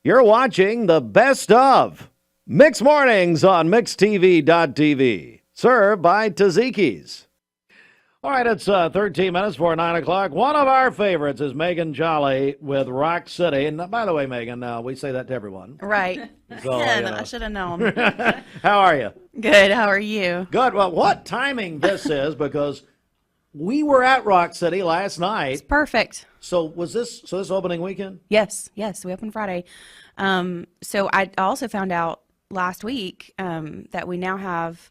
You're watching the best of Mix Mornings on MixTV.tv, served by Tzatziki's. All right, it's 13 minutes before 9 o'clock. One of our favorites is Megan Jolly with Rock City. And by the way, Megan, we say that to everyone. Right. So, Man, I should have known. How are you? Good. How are you? Good. Well, what timing this is, because we were at Rock City last night. Perfect. So this opening weekend? Yes. We open Friday. So I also found out last week that we now have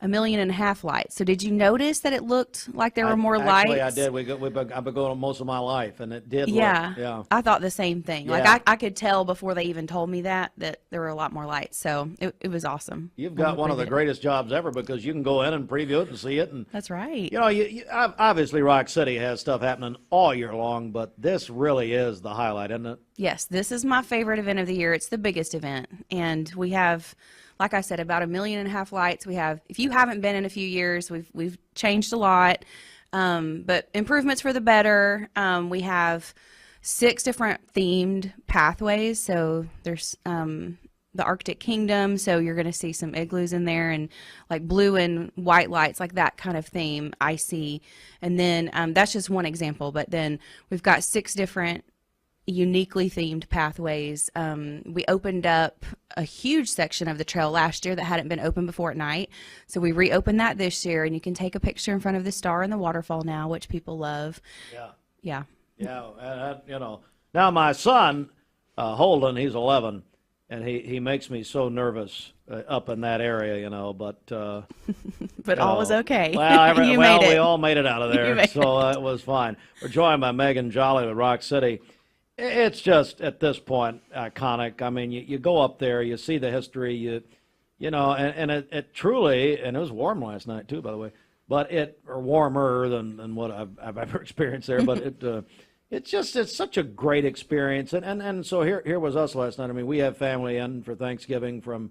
1.5 million lights. So did you notice that it looked like there were more lights? Actually, I did. I've been going most of my life, and it did. Yeah. I thought the same thing. Yeah. Like I could tell before they even told me that there were a lot more lights. So it was awesome. You've got one of the greatest jobs ever, because you can go in and preview it and see it. And That's right. you know, obviously Rock City has stuff happening all year long, but this really is the highlight, isn't it? Yes, this is my favorite event of the year. It's the biggest event, and we have, like I said, about 1.5 million lights. We have, if you haven't been in a few years, we've changed a lot, but improvements for the better. We have 6 different themed pathways. So there's the Arctic Kingdom, so you're going to see some igloos in there, and like blue and white lights, like that kind of theme, icy. And then that's just one example, but then we've got 6 different uniquely themed pathways. We opened up a huge section of the trail last year that hadn't been open before at night, so we reopened that this year, and you can take a picture in front of the star and the waterfall now, which people love. Yeah. You know, now my son Holden, he's 11, and he makes me so nervous up in that area, you know, but but all was okay. Well, You made it. We all made it out of You there, made so it was fine. We're joined by Megan Jolly with Rock City. It's just, at this point, iconic. I mean, you go up there, you see the history, you know, and it truly, and it was warm last night too, by the way, but or warmer than what I've ever experienced there, but it's such a great experience. And so here was us last night. I mean, we have family in for Thanksgiving from,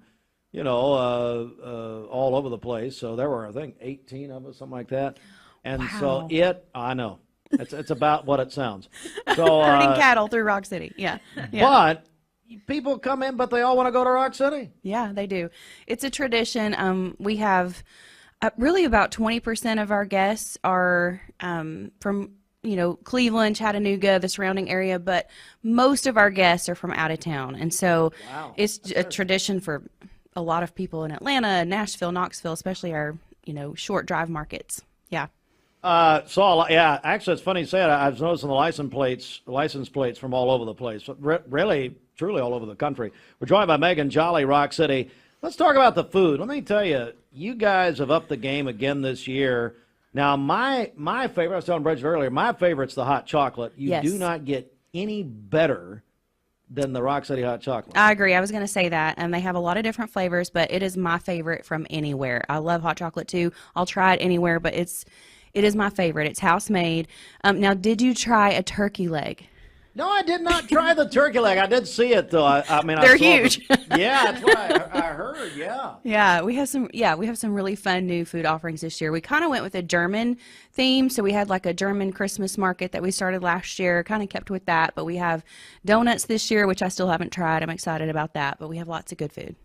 you know, all over the place. So there were, I think, 18 of us, something like that. And Wow. so I know. It's about what it sounds. So Herding cattle through Rock City. Yeah. But people come in, but they all want to go to Rock City. Yeah, they do. It's a tradition. We have really about 20% of our guests are from, you know, Cleveland, Chattanooga, the surrounding area, but most of our guests are from out of town. And so it's a tradition for a lot of people in Atlanta, Nashville, Knoxville, especially our, you know, short drive markets. Yeah. Actually, it's funny you say it. I've noticed the license plates from all over the place, really, truly all over the country. We're joined by Megan Jolly, Rock City. Let's talk about the food. Let me tell you, you guys have upped the game again this year. Now, my favorite, I was telling Bridget earlier, my favorite's the hot chocolate. You do not get any better than the Rock City hot chocolate. I agree. I was going to say that. And they have a lot of different flavors, but it is my favorite from anywhere. I love hot chocolate too. I'll try it anywhere, but it is my favorite. It's house made. Now, did you try a turkey leg? No, I did not try the turkey leg. I did see it though. I mean, they're I saw huge. Yeah, that's what I heard. Yeah. Yeah, we have some really fun new food offerings this year. We kind of went with a German theme, so we had like a German Christmas market that we started last year. Kind of kept with that, but we have donuts this year, which I still haven't tried. I'm excited about that, but we have lots of good food.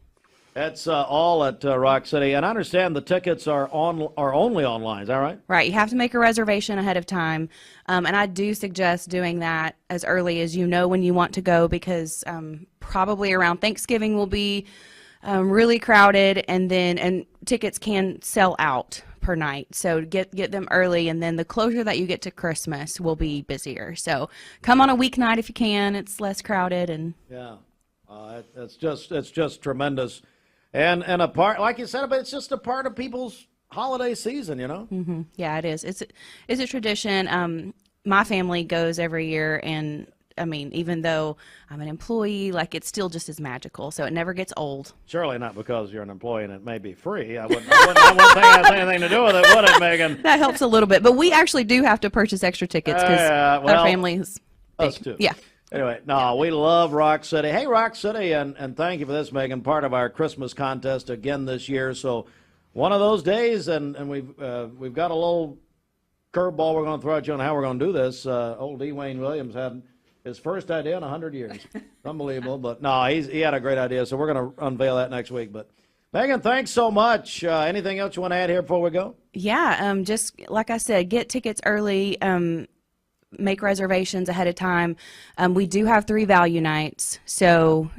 That's all at Rock City, and I understand the tickets are only online. Is that right? Right. You have to make a reservation ahead of time, and I do suggest doing that as early as you know when you want to go, because probably around Thanksgiving will be really crowded, and tickets can sell out per night. So get them early, and then the closer that you get to Christmas will be busier. So come on a weeknight if you can. It's less crowded, and yeah, it's just tremendous. And a part, like you said, but it's just a part of people's holiday season, you know? Mm-hmm. Yeah, it is. It's a tradition. My family goes every year, and I mean, even though I'm an employee, like, it's still just as magical, so it never gets old. Surely not because you're an employee and it may be free. I wouldn't think it has anything to do with it, would it, Megan? That helps a little bit, but we actually do have to purchase extra tickets because our family is big. Us too. Yeah. Anyway, no, we love Rock City. Hey, Rock City, and thank you for this, Megan, part of our Christmas contest again this year. So one of those days, and we've got a little curveball we're going to throw at you on how we're going to do this. Old D. Wayne Williams had His first idea in 100 years. Unbelievable. But no, he had a great idea. So we're going to unveil that next week. But Megan, thanks so much. Anything else you want to add here before we go? Yeah, just like I said, get tickets early, make reservations ahead of time. We do have 3 value nights, so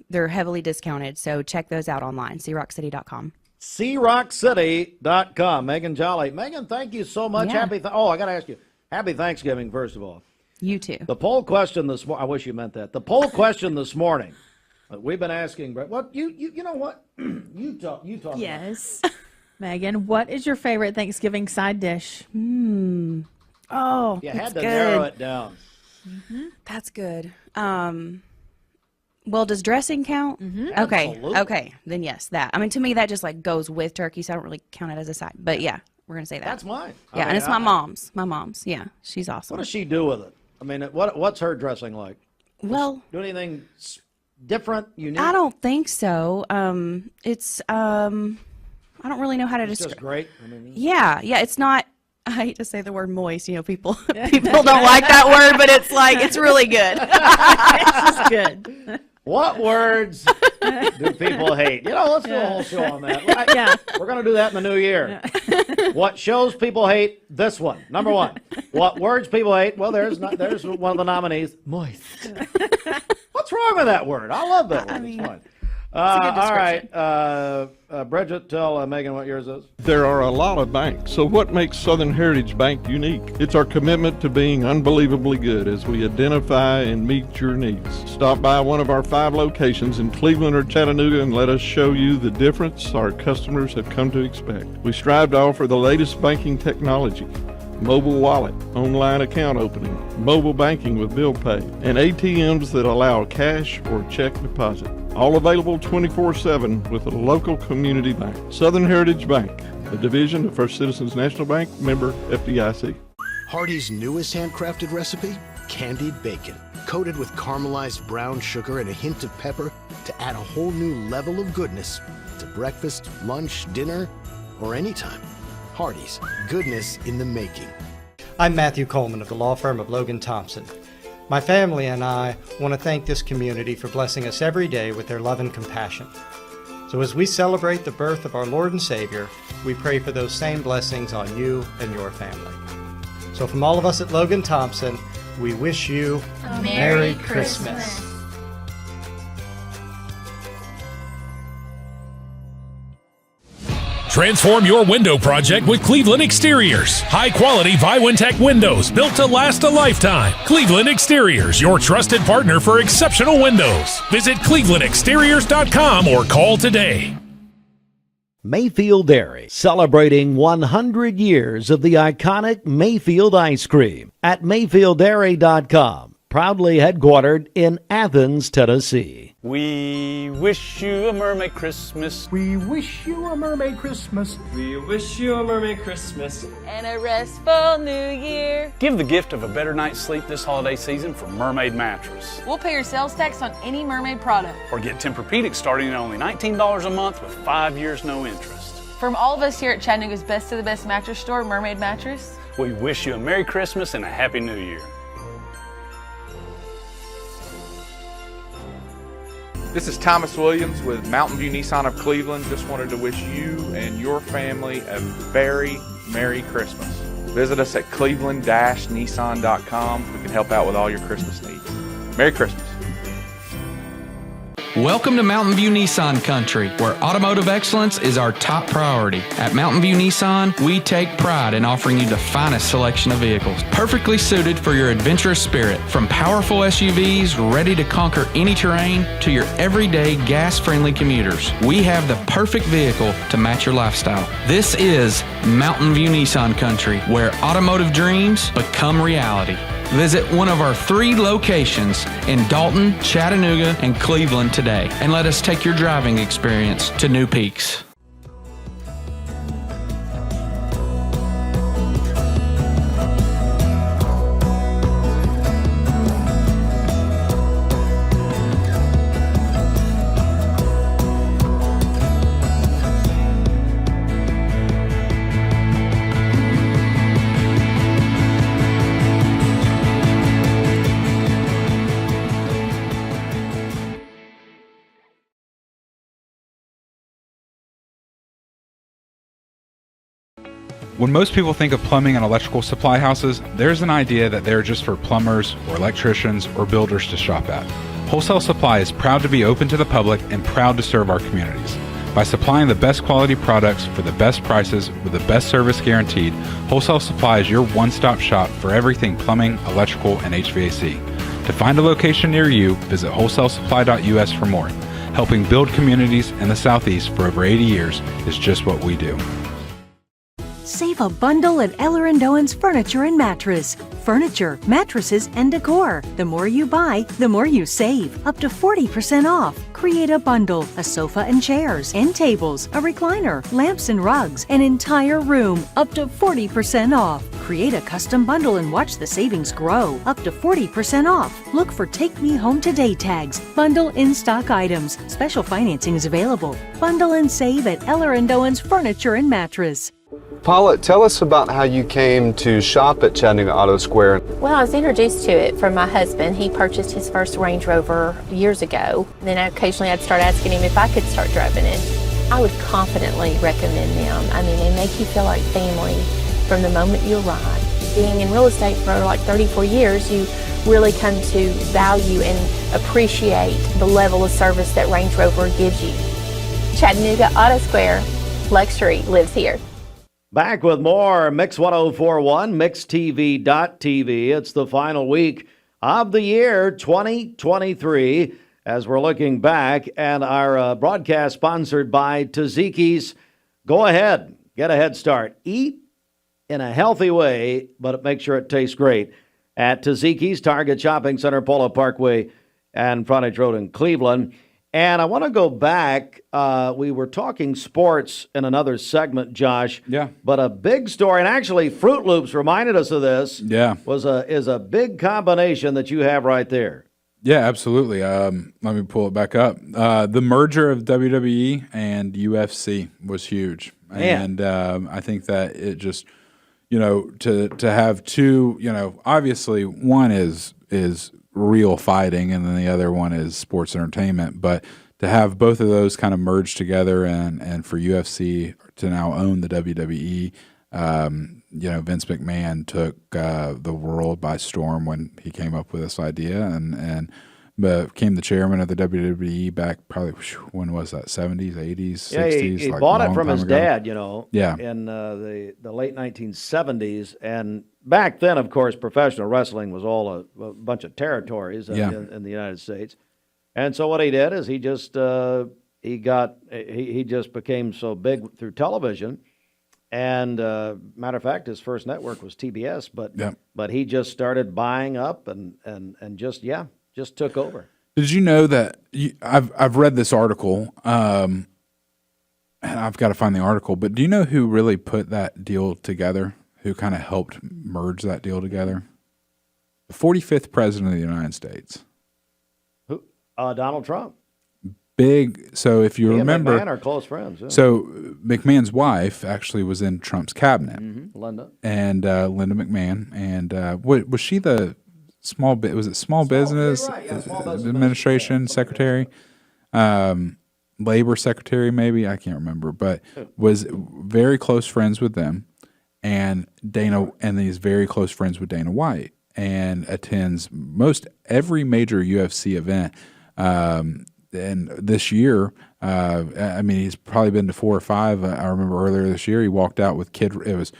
they're heavily discounted. So check those out online, CRockCity.com. CRockCity.com. Megan Jolly. Megan, thank you so much. Yeah. I got to ask you. Happy Thanksgiving, first of all. You too. The poll question this morning, I wish you meant that. The poll question this morning, we've been asking, what, you know what? You talk. Yes. Megan, what is your favorite Thanksgiving side dish? Oh, You had it's to good. narrow it down. That's good. Well, does dressing count? Okay. Absolutely. Okay. Then yes, that. I mean, to me, that just like goes with turkey, so I don't really count it as a side. But yeah, we're gonna say that. That's mine. Yeah, and it's my mom's. My mom's. Yeah, she's awesome. What does she do with it? I mean, what's her dressing like? Well, Do anything different, unique? I don't think so. It's I don't really know how to It's just describe. great. I mean, Yeah, it's not. I hate to say the word moist. You know, people don't like that word, but it's like it's really good. It's good. what words do people hate? Let's do a whole show on that. Right? Yeah. We're going to do that in the new year. What shows people hate? This one. Number 1. What words people hate? Well, there's one of the nominees. Moist. What's wrong with that word? I love that word. It's fine. All right. Bridget, tell Megan what yours is. There are a lot of banks, so what makes Southern Heritage Bank unique? It's our commitment to being unbelievably good as we identify and meet your needs. Stop by one of our 5 locations in Cleveland or Chattanooga and let us show you the difference our customers have come to expect. We strive to offer the latest banking technology, mobile wallet, online account opening, mobile banking with bill pay, and ATMs that allow cash or check deposit. All available 24/7 with a local community bank. Southern Heritage Bank, a division of First Citizens National Bank, member FDIC. Hardee's newest handcrafted recipe? Candied bacon, coated with caramelized brown sugar and a hint of pepper to add a whole new level of goodness to breakfast, lunch, dinner, or anytime. Hardee's, goodness in the making. I'm Matthew Coleman of the law firm of Logan Thompson. My family and I want to thank this community for blessing us every day with their love and compassion. So as we celebrate the birth of our Lord and Savior, we pray for those same blessings on you and your family. So from all of us at Logan Thompson, we wish you a Merry Christmas. Transform your window project with Cleveland Exteriors. High-quality Viwintech windows built to last a lifetime. Cleveland Exteriors, your trusted partner for exceptional windows. Visit clevelandexteriors.com or call today. Mayfield Dairy, celebrating 100 years of the iconic Mayfield ice cream at mayfielddairy.com. Proudly headquartered in Athens, Tennessee. We wish you a mermaid Christmas. We wish you a mermaid Christmas. We wish you a mermaid Christmas. And a restful new year. Give the gift of a better night's sleep this holiday season from Mermaid Mattress. We'll pay your sales tax on any Mermaid product. Or get Tempur-Pedic starting at only $19 a month with 5 years no interest. From all of us here at Chattanooga's Best of the Best mattress store, Mermaid Mattress, we wish you a Merry Christmas and a Happy New Year. This is Thomas Williams with Mountain View Nissan of Cleveland. Just wanted to wish you and your family a very Merry Christmas. Visit us at cleveland-nissan.com. We can help out with all your Christmas needs. Merry Christmas. Welcome to Mountain View Nissan Country, where automotive excellence is our top priority. At Mountain View Nissan, we take pride in offering you the finest selection of vehicles, perfectly suited for your adventurous spirit. From powerful SUVs ready to conquer any terrain to your everyday gas-friendly commuters, we have the perfect vehicle to match your lifestyle. This is Mountain View Nissan Country, where automotive dreams become reality. Visit one of our 3 locations in Dalton, Chattanooga, and Cleveland today, and let us take your driving experience to new peaks. When most people think of plumbing and electrical supply houses, there's an idea that they're just for plumbers or electricians or builders to shop at. Wholesale Supply is proud to be open to the public and proud to serve our communities. By supplying the best quality products for the best prices with the best service guaranteed, Wholesale Supply is your one-stop shop for everything plumbing, electrical, and HVAC. To find a location near you, visit wholesalesupply.us for more. Helping build communities in the Southeast for over 80 years is just what we do. Save a bundle at Eller & Owen's Furniture and Mattress. Furniture, mattresses, and decor. The more you buy, the more you save. Up to 40% off. Create a bundle, a sofa and chairs, end tables, a recliner, lamps and rugs, an entire room. Up to 40% off. Create a custom bundle and watch the savings grow. Up to 40% off. Look for Take Me Home Today tags. Bundle in-stock items. Special financing is available. Bundle and save at Eller & Owen's Furniture and Mattress. Paula, tell us about how you came to shop at Chattanooga Auto Square. Well, I was introduced to it from my husband. He purchased his first Range Rover years ago. Then occasionally I'd start asking him if I could start driving it. I would confidently recommend them. I mean, they make you feel like family from the moment you arrive. Being in real estate for like 34 years, you really come to value and appreciate the level of service that Range Rover gives you. Chattanooga Auto Square, luxury lives here. Back with more Mix 1041, MixTV.tv. It's the final week of the year 2023 as we're looking back, and our broadcast sponsored by Tzatziki's. Go ahead, get a head start. Eat in a healthy way, but make sure it tastes great at Tzatziki's, Target Shopping Center, Polo Parkway, and Frontage Road in Cleveland. And I want to go back. We were talking sports in another segment, Josh. Yeah. But a big story, and actually Fruit Loops reminded us of this. Yeah. Is a big combination that you have right there. Yeah, absolutely. Let me pull it back up. The merger of WWE and UFC was huge. Man. And I think that it just, to have two, obviously one is real fighting and then the other one is sports entertainment, but to have both of those kind of merged together and for UFC to now own the WWE, Vince McMahon took the world by storm when he came up with this idea and became the chairman of the WWE back probably, when was that, 70s, 80s, Yeah, 60s? he like bought a it long from time his ago. dad, Yeah. in the late 1970s. And back then, of course, professional wrestling was all a bunch of territories in the United States. And so what he did is he just became so big through television. And matter of fact, his first network was TBS, but he just started buying up and just took over. Did you know that I've read this article, and I've got to find the article, but do you know who really put that deal together? Who kind of helped merge that deal together? The 45th president of the United States. Who? Donald Trump. Big. So if you He remember, and McMahon are close friends. Yeah. So McMahon's wife actually was in Trump's cabinet, Linda. and Linda McMahon, and was she the small business right, yeah, Small Business administration secretary, labor secretary maybe, I can't remember, but was very close friends with them, and he's very close friends with Dana White, and attends most every major UFC event. And this year, he's probably been to 4 or 5. I remember earlier this year, he walked out with it was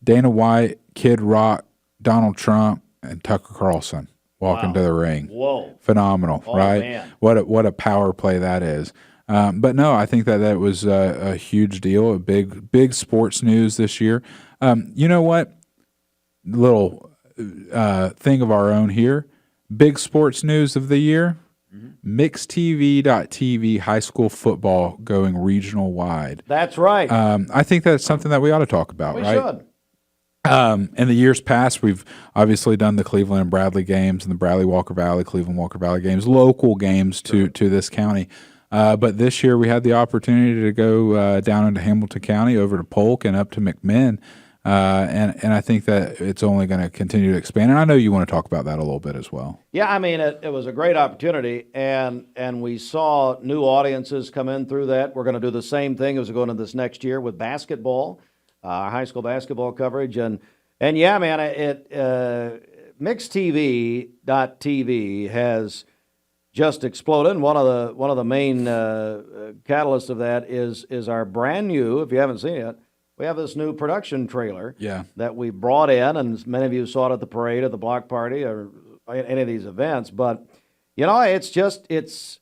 Dana White, Kid Rock, Donald Trump, and Tucker Carlson walking to the ring. Whoa. Phenomenal, right? Man. What a power play that is. But no, I think that was a huge deal, a big sports news this year. You know what? Little thing of our own here. Big sports news of the year. MixTV.tv high school football going regional wide. That's right. I think that's something that we ought to talk about, We right? should. In the years past, we've obviously done the Cleveland and Bradley games and the Bradley Walker Valley, Cleveland Walker Valley games, local games to this county. But this year we had the opportunity to go down into Hamilton County, over to Polk and up to McMinn. And I think that it's only going to continue to expand. And I know you want to talk about that a little bit as well. Yeah, I mean, it was a great opportunity, and we saw new audiences come in through that. We're going to do the same thing as we go into this next year with basketball. high school basketball coverage, and yeah, man, MixedTV.tv has just exploded. And one of the main catalysts of that is our brand new. If you haven't seen it, we have this new production trailer. Yeah. That we brought in, and many of you saw it at the parade, at the block party, or any of these events. But it's just it's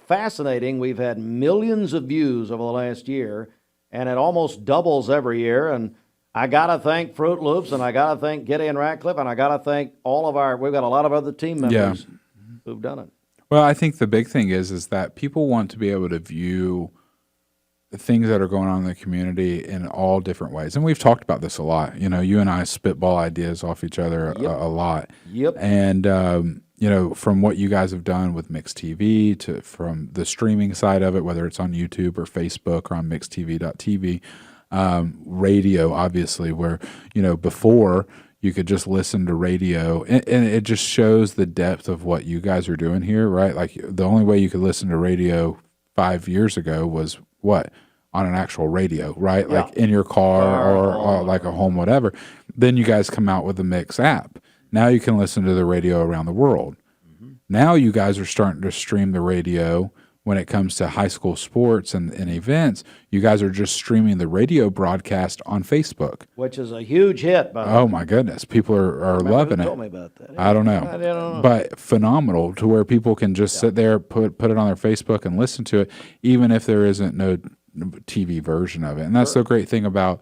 fascinating. We've had millions of views over the last year, and it almost doubles every year. And I gotta thank Fruit Loops, and I gotta thank Gideon Ratcliffe, and I gotta thank we've got a lot of other team members who've done it. Well, I think the big thing is that people want to be able to view the things that are going on in the community in all different ways. And we've talked about this a lot. You and I spitball ideas off each other a lot. Yep. And, from what you guys have done with Mixed TV from the streaming side of it, whether it's on YouTube or Facebook or on mixedtv.tv, radio, obviously, where, before you could just listen to radio, and it just shows the depth of what you guys are doing here, right? Like the only way you could listen to radio 5 years ago was what? On an actual radio, right? Yeah. Like in your car or like a home, whatever. Then you guys come out with the Mix app. Now you can listen to the radio around the world. Mm-hmm. Now you guys are starting to stream the radio when it comes to high school sports and events. You guys are just streaming the radio broadcast on Facebook, which is a huge hit. By the way. Oh my goodness, people are loving who it. Told me about that. I don't know. I don't know, but phenomenal to where people can just sit there, put it on their Facebook and listen to it, even if there isn't no TV version of it. And that's the great thing about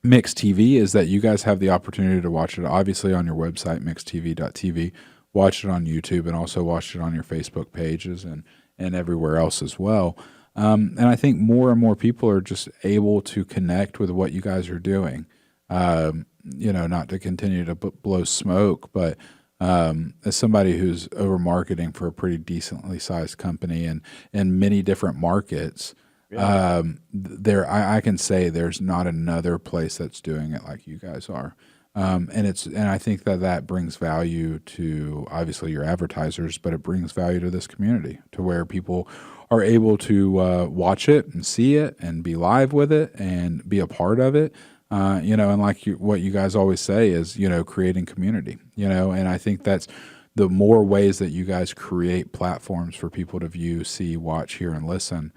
Mixed TV is that you guys have the opportunity to watch it obviously on your website, mixedtv.tv. Watch it on YouTube and also watch it on your Facebook pages and everywhere else as well. And I think more and more people are just able to connect with what you guys are doing. Not to continue to blow smoke, but as somebody who's over marketing for a pretty decently sized company and in many different markets, I can say there's not another place that's doing it like you guys are. And I think that brings value to obviously your advertisers, but it brings value to this community to where people are able to watch it and see it and be live with it and be a part of it. And like what you guys always say is, creating community, and I think that's the more ways that you guys create platforms for people to view, see, watch, hear, and listen.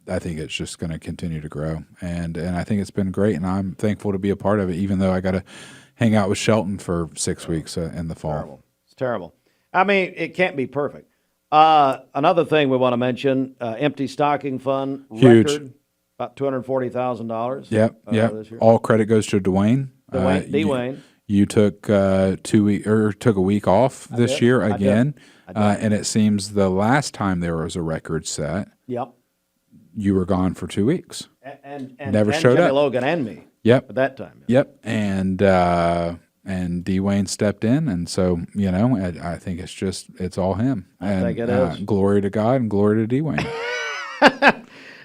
I think it's just going to continue to grow, and I think it's been great, and I'm thankful to be a part of it, even though I got to hang out with Shelton for 6 weeks in the fall. It's terrible. I mean, it can't be perfect. Another thing we want to mention, empty stocking fund, huge, record, about $240,000. Yep. This year. All credit goes to Dwayne. Dwayne. You took took a week off this year again, I did. And it seems the last time there was a record set. Yep. You were gone for 2 weeks. And never showed Jimmy up. Logan and me. Yep. At that time. Yep. And Dwayne stepped in, and so I think it's all him. I think it is. Glory to God and glory to Dwayne.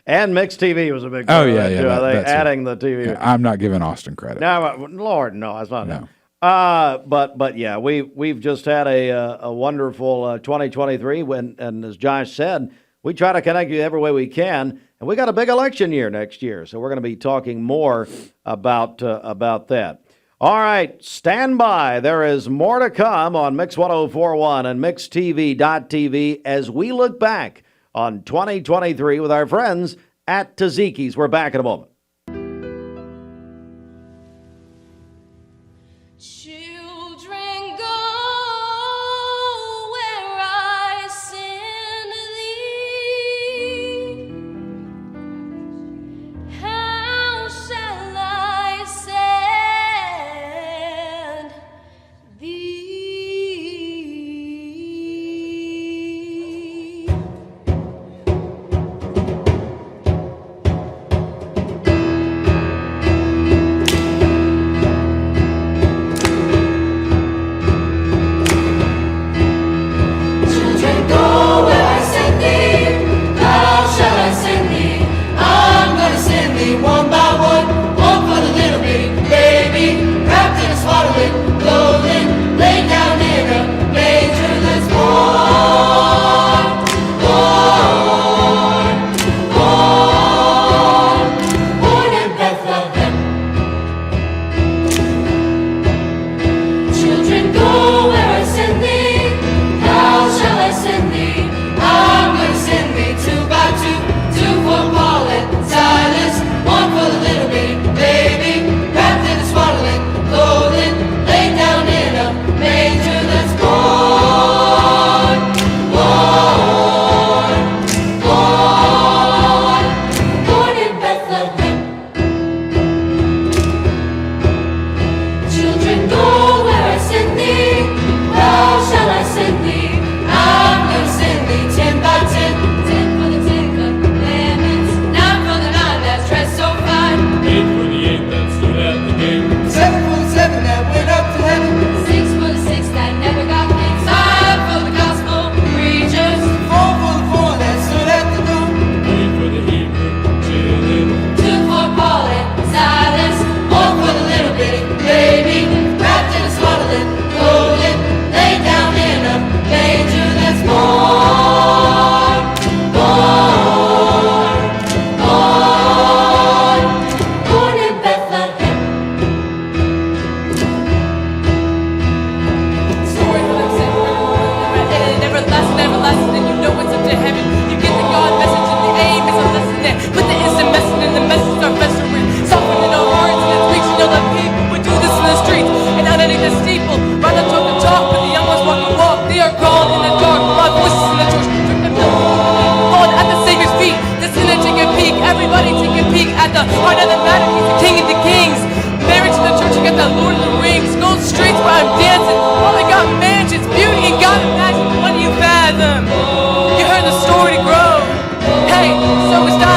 And Mixed TV was a big part of that too. That's adding the TV. Yeah, I'm not giving Austin credit. No, Lord, no, that's not. No. But yeah, we've just had a wonderful 2023. And as Josh said, we try to connect you every way we can, and we got a big election year next year, so we're going to be talking more about that. All right, stand by. There is more to come on Mix 104.1 and MixedTV.tv as we look back on 2023 with our friends at Tzatziki's. We're back in a moment.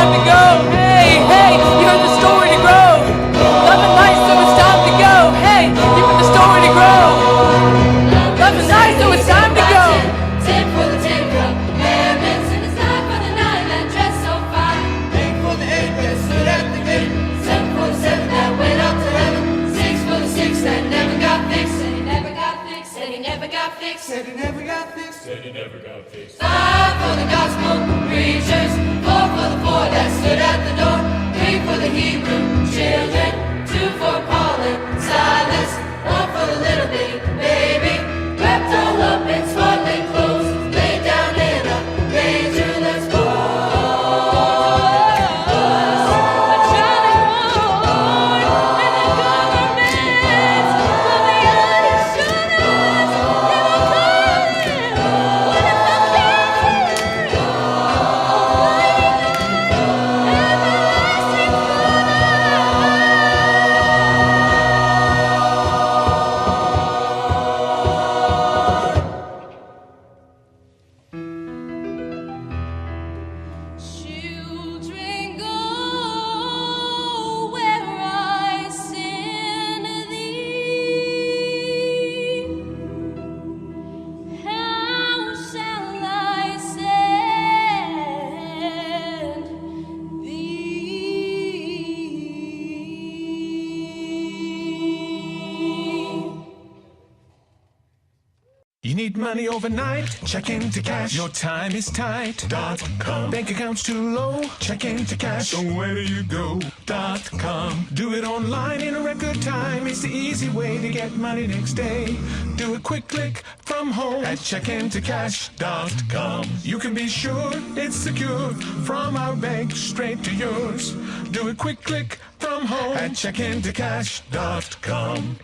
time to go. Hey, hey, you heard the story to grow. Love is nice, so it's time to go. Hey, you heard the story to grow. Love is nice, so it's time to go. 10 for the 10 cup, Airman's and it's 9 for the 9 that dress so fine. 8 for the 8 that stood at the gate. 7 for the 7 that went up to heaven. 6 for the 6 that never got fixed. Said he never got fixed. Said he never got fixed. Said he never got fixed. Said he never got fixed. 5 for the gospel preachers. 4 for the 4 that stood at the door. 3 for the Hebrew children. 2 for Paul and Silas. 1 for the little bitty baby. Wrapped all up in swaddling clothes. Laid down in a manger. Let's go. Children, go where I send thee. How shall I send thee? You need money overnight? Check into cash. Your time is tight. .com. Bank account's too low? Check into cash. So where do you go? .com. Do it online in a record time. It's the easy way to get money next day. Do a quick click from home at checkintocash.com. You can be sure it's secure from our bank straight to yours. Do a quick click from home at checkintocash.com.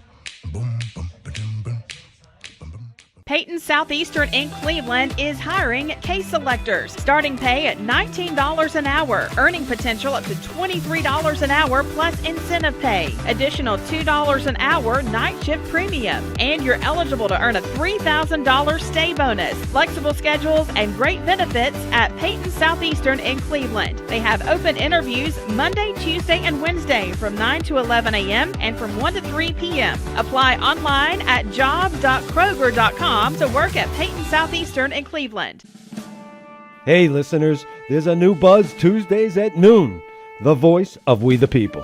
Peyton Southeastern in Cleveland is hiring case selectors. Starting pay at $19 an hour. Earning potential up to $23 an hour plus incentive pay. Additional $2 an hour night shift premium. And you're eligible to earn a $3,000 stay bonus. Flexible schedules and great benefits at Peyton Southeastern in Cleveland. They have open interviews Monday, Tuesday, and Wednesday from 9 to 11 a.m. and from 1 to 3 p.m. Apply online at job.kroger.com to work at Peyton Southeastern in Cleveland. Hey listeners, there's a new Buzz Tuesdays at noon, the voice of we the people.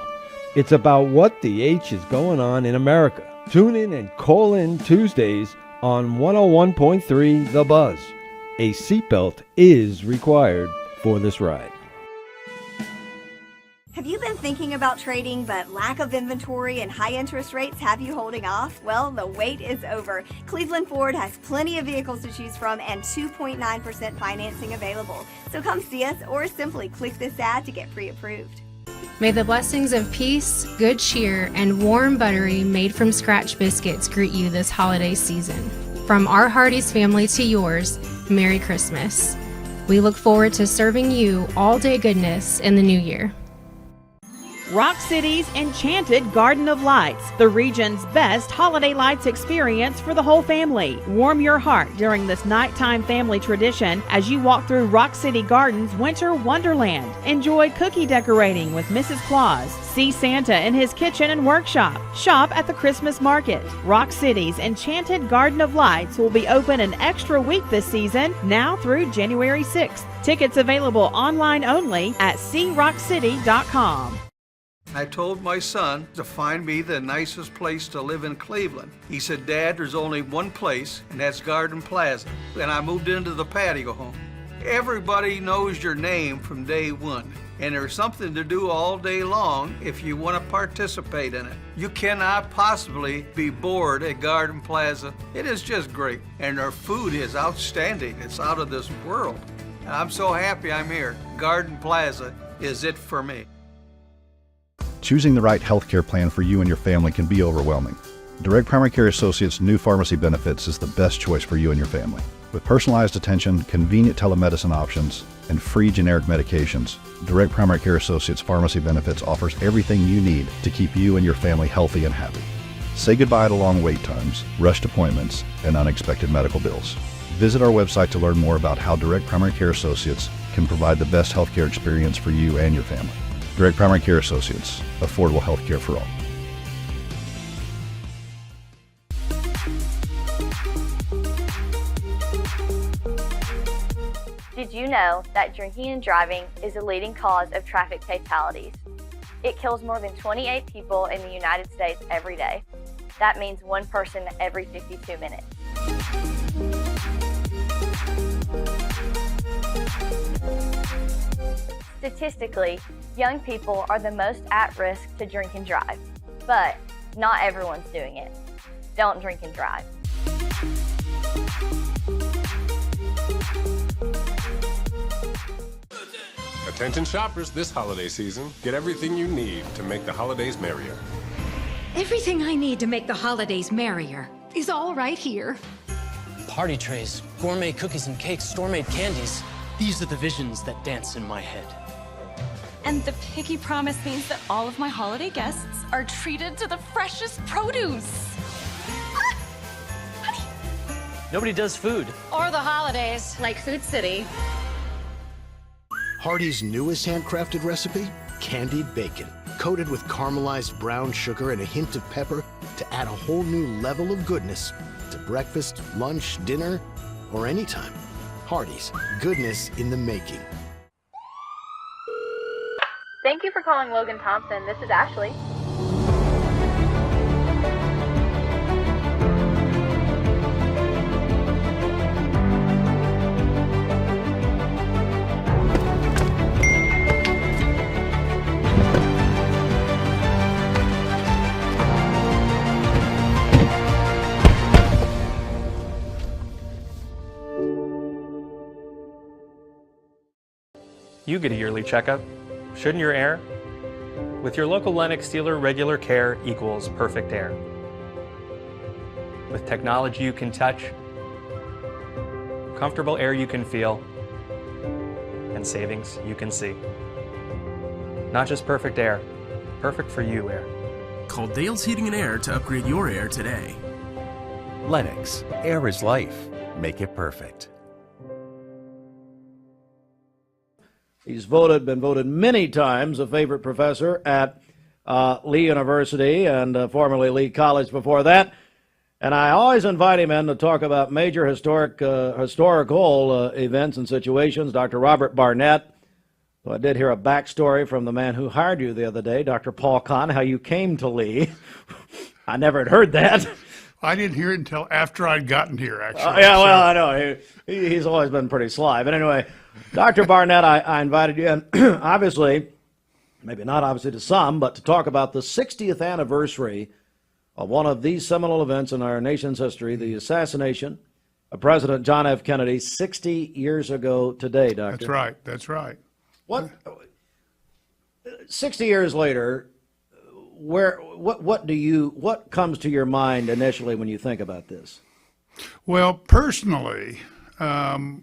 It's about what the H is going on in America. Tune in and call in Tuesdays on 101.3 The Buzz. A seatbelt is required for this ride. Have you been thinking about trading, but lack of inventory and high interest rates have you holding off? Well, the wait is over. Cleveland Ford has plenty of vehicles to choose from and 2.9% financing available. So come see us or simply click this ad to get pre-approved. May the blessings of peace, good cheer, and warm buttery made from scratch biscuits greet you this holiday season. From our Hardee's family to yours, Merry Christmas. We look forward to serving you all-day goodness in the new year. Rock City's Enchanted Garden of Lights, the region's best holiday lights experience for the whole family. Warm your heart during this nighttime family tradition as you walk through Rock City Gardens Winter Wonderland. Enjoy cookie decorating with Mrs. Claus. See Santa in his kitchen and workshop. Shop at the Christmas market. Rock City's Enchanted Garden of Lights will be open an extra week this season, now through January 6th. Tickets available online only at crockcity.com. I told my son to find me the nicest place to live in Cleveland. He said, Dad, there's only one place, and that's Garden Plaza. And I moved into the patio home. Everybody knows your name from day one, and there's something to do all day long if you want to participate in it. You cannot possibly be bored at Garden Plaza. It is just great, and their food is outstanding. It's out of this world. And I'm so happy I'm here. Garden Plaza is it for me. Choosing the right healthcare plan for you and your family can be overwhelming. Direct Primary Care Associates' new pharmacy benefits is the best choice for you and your family. With personalized attention, convenient telemedicine options, and free generic medications, Direct Primary Care Associates Pharmacy Benefits offers everything you need to keep you and your family healthy and happy. Say goodbye to long wait times, rushed appointments, and unexpected medical bills. Visit our website to learn more about how Direct Primary Care Associates can provide the best healthcare experience for you and your family. Direct Primary Care Associates, affordable healthcare for all. Did you know that drinking and driving is a leading cause of traffic fatalities? It kills more than 28 people in the United States every day. That means one person every 52 minutes. Statistically, young people are the most at risk to drink and drive, but not everyone's doing it. Don't drink and drive. Attention shoppers this holiday season. Get everything you need to make the holidays merrier. Everything I need to make the holidays merrier is all right here. Party trays, gourmet cookies and cakes, store-made candies. These are the visions that dance in my head. And the Piggy Promise means that all of my holiday guests are treated to the freshest produce. Nobody does food. Or the holidays. Like Food City. Hardee's newest handcrafted recipe, candied bacon, coated with caramelized brown sugar and a hint of pepper to add a whole new level of goodness to breakfast, lunch, dinner, or anytime. Hardee's, goodness in the making. Thank you for calling Logan Thompson. This is Ashley. You get a yearly checkup. Shouldn't your air? With your local Lennox dealer, regular care equals perfect air. With technology you can touch, comfortable air you can feel, and savings you can see. Not just perfect air, perfect for you air. Call Dale's Heating and Air to upgrade your air today. Lennox, air is life. Make it perfect. He's been voted many times a favorite professor at Lee University and formerly Lee College before that. And I always invite him in to talk about major historical events and situations. Dr. Robert Barnett. So I did hear a backstory from the man who hired you the other day, Dr. Paul Kahn, how you came to Lee. I never had heard that. I didn't hear it until after I'd gotten here, actually. Yeah, well, I know. He's always been pretty sly. But anyway, Dr. Barnett, I invited you in, obviously, maybe not obviously to some, but to talk about the 60th anniversary of one of these seminal events in our nation's history, the assassination of President John F. Kennedy 60 years ago today, Doctor. That's right. That's right. What 60 years later, what comes to your mind initially when you think about this? Well, personally, I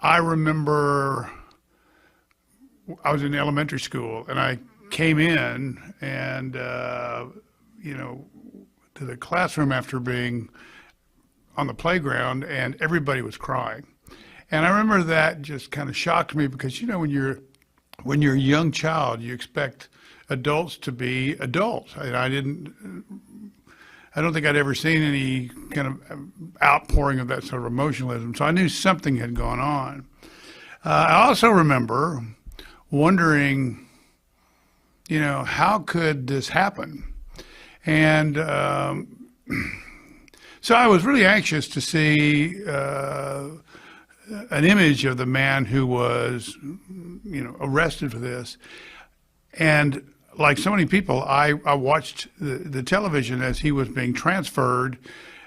remember I was in elementary school and I came in and, to the classroom after being on the playground and everybody was crying. And I remember that just kind of shocked me because, when you're a young child, you expect adults to be adults. And I don't think I'd ever seen any kind of outpouring of that sort of emotionalism. So I knew something had gone on. I also remember wondering, how could this happen? And so I was really anxious to see an image of the man who was, arrested for this. And like so many people, I watched the television as he was being transferred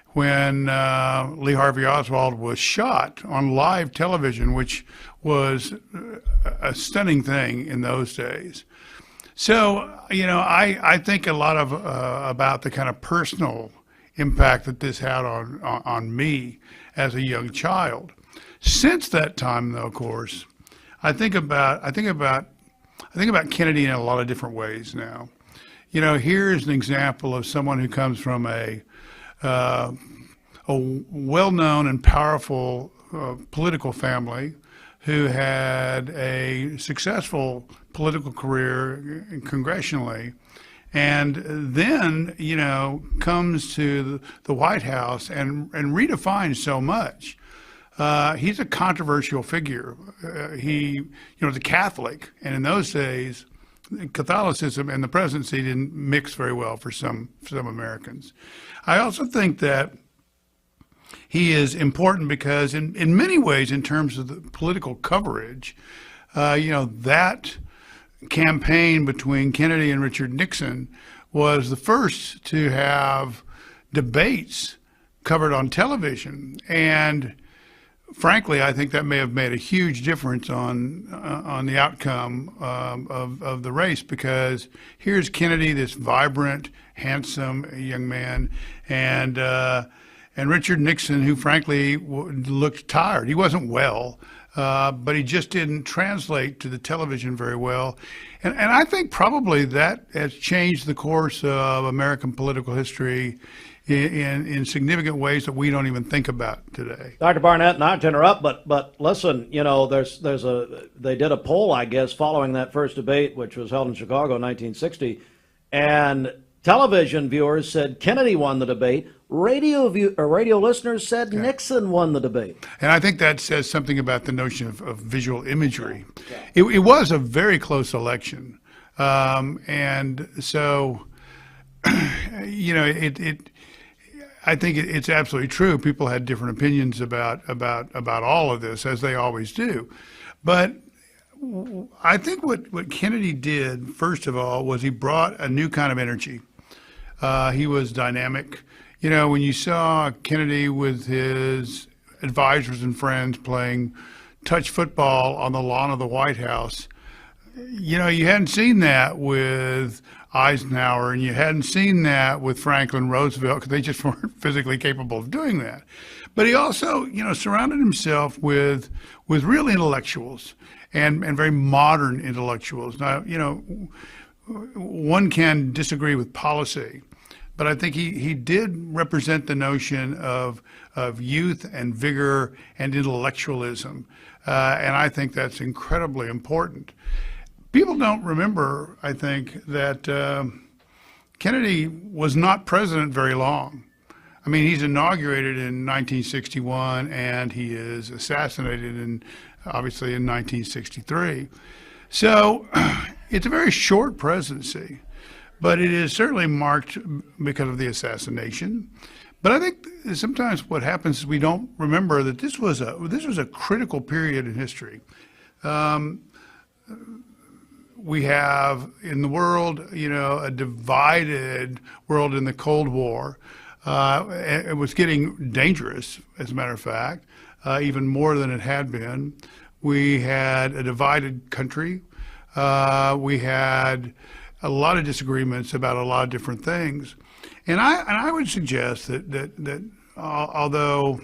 when Lee Harvey Oswald was shot on live television, which was a stunning thing in those days. So, I think a lot of about the kind of personal impact that this had on me as a young child. Since that time, though, of course, I think about Kennedy in a lot of different ways now. Here's an example of someone who comes from a a well-known and powerful political family who had a successful political career congressionally, and then, comes to the White House and redefines so much. He's a controversial figure. He, was a Catholic, and in those days, Catholicism and the presidency didn't mix very well for some Americans. I also think that he is important because in many ways, in terms of the political coverage, that campaign between Kennedy and Richard Nixon was the first to have debates covered on television. And frankly, I think that may have made a huge difference on the outcome of the race, because here's Kennedy, this vibrant, handsome young man, and Richard Nixon, who frankly looked tired. He wasn't well, but he just didn't translate to the television very well. And I think probably that has changed the course of American political history in significant ways that we don't even think about today. Dr. Barnett, not to interrupt, but listen, they did a poll, I guess, following that first debate, which was held in Chicago in 1960, and television viewers said Kennedy won the debate. Radio listeners said Nixon won the debate. And I think that says something about the notion of visual imagery. It was a very close election, and so I think it's absolutely true. People had different opinions about all of this, as they always do. But I think what Kennedy did, first of all, was he brought a new kind of energy. He was dynamic. When you saw Kennedy with his advisors and friends playing touch football on the lawn of the White House, you hadn't seen that with Eisenhower, and you hadn't seen that with Franklin Roosevelt, because they just weren't physically capable of doing that. But he also, surrounded himself with real intellectuals and very modern intellectuals. Now, one can disagree with policy, but I think he did represent the notion of youth and vigor and intellectualism, and I think that's incredibly important. People don't remember, I think, that Kennedy was not president very long. I mean, he's inaugurated in 1961, and he is assassinated obviously in 1963. So it's a very short presidency, but it is certainly marked because of the assassination. But I think sometimes what happens is we don't remember that this was a critical period in history. We have in the world, a divided world in the Cold War. It was getting dangerous, as a matter of fact, even more than it had been. We had a divided country. We had a lot of disagreements about a lot of different things. And I would suggest that although,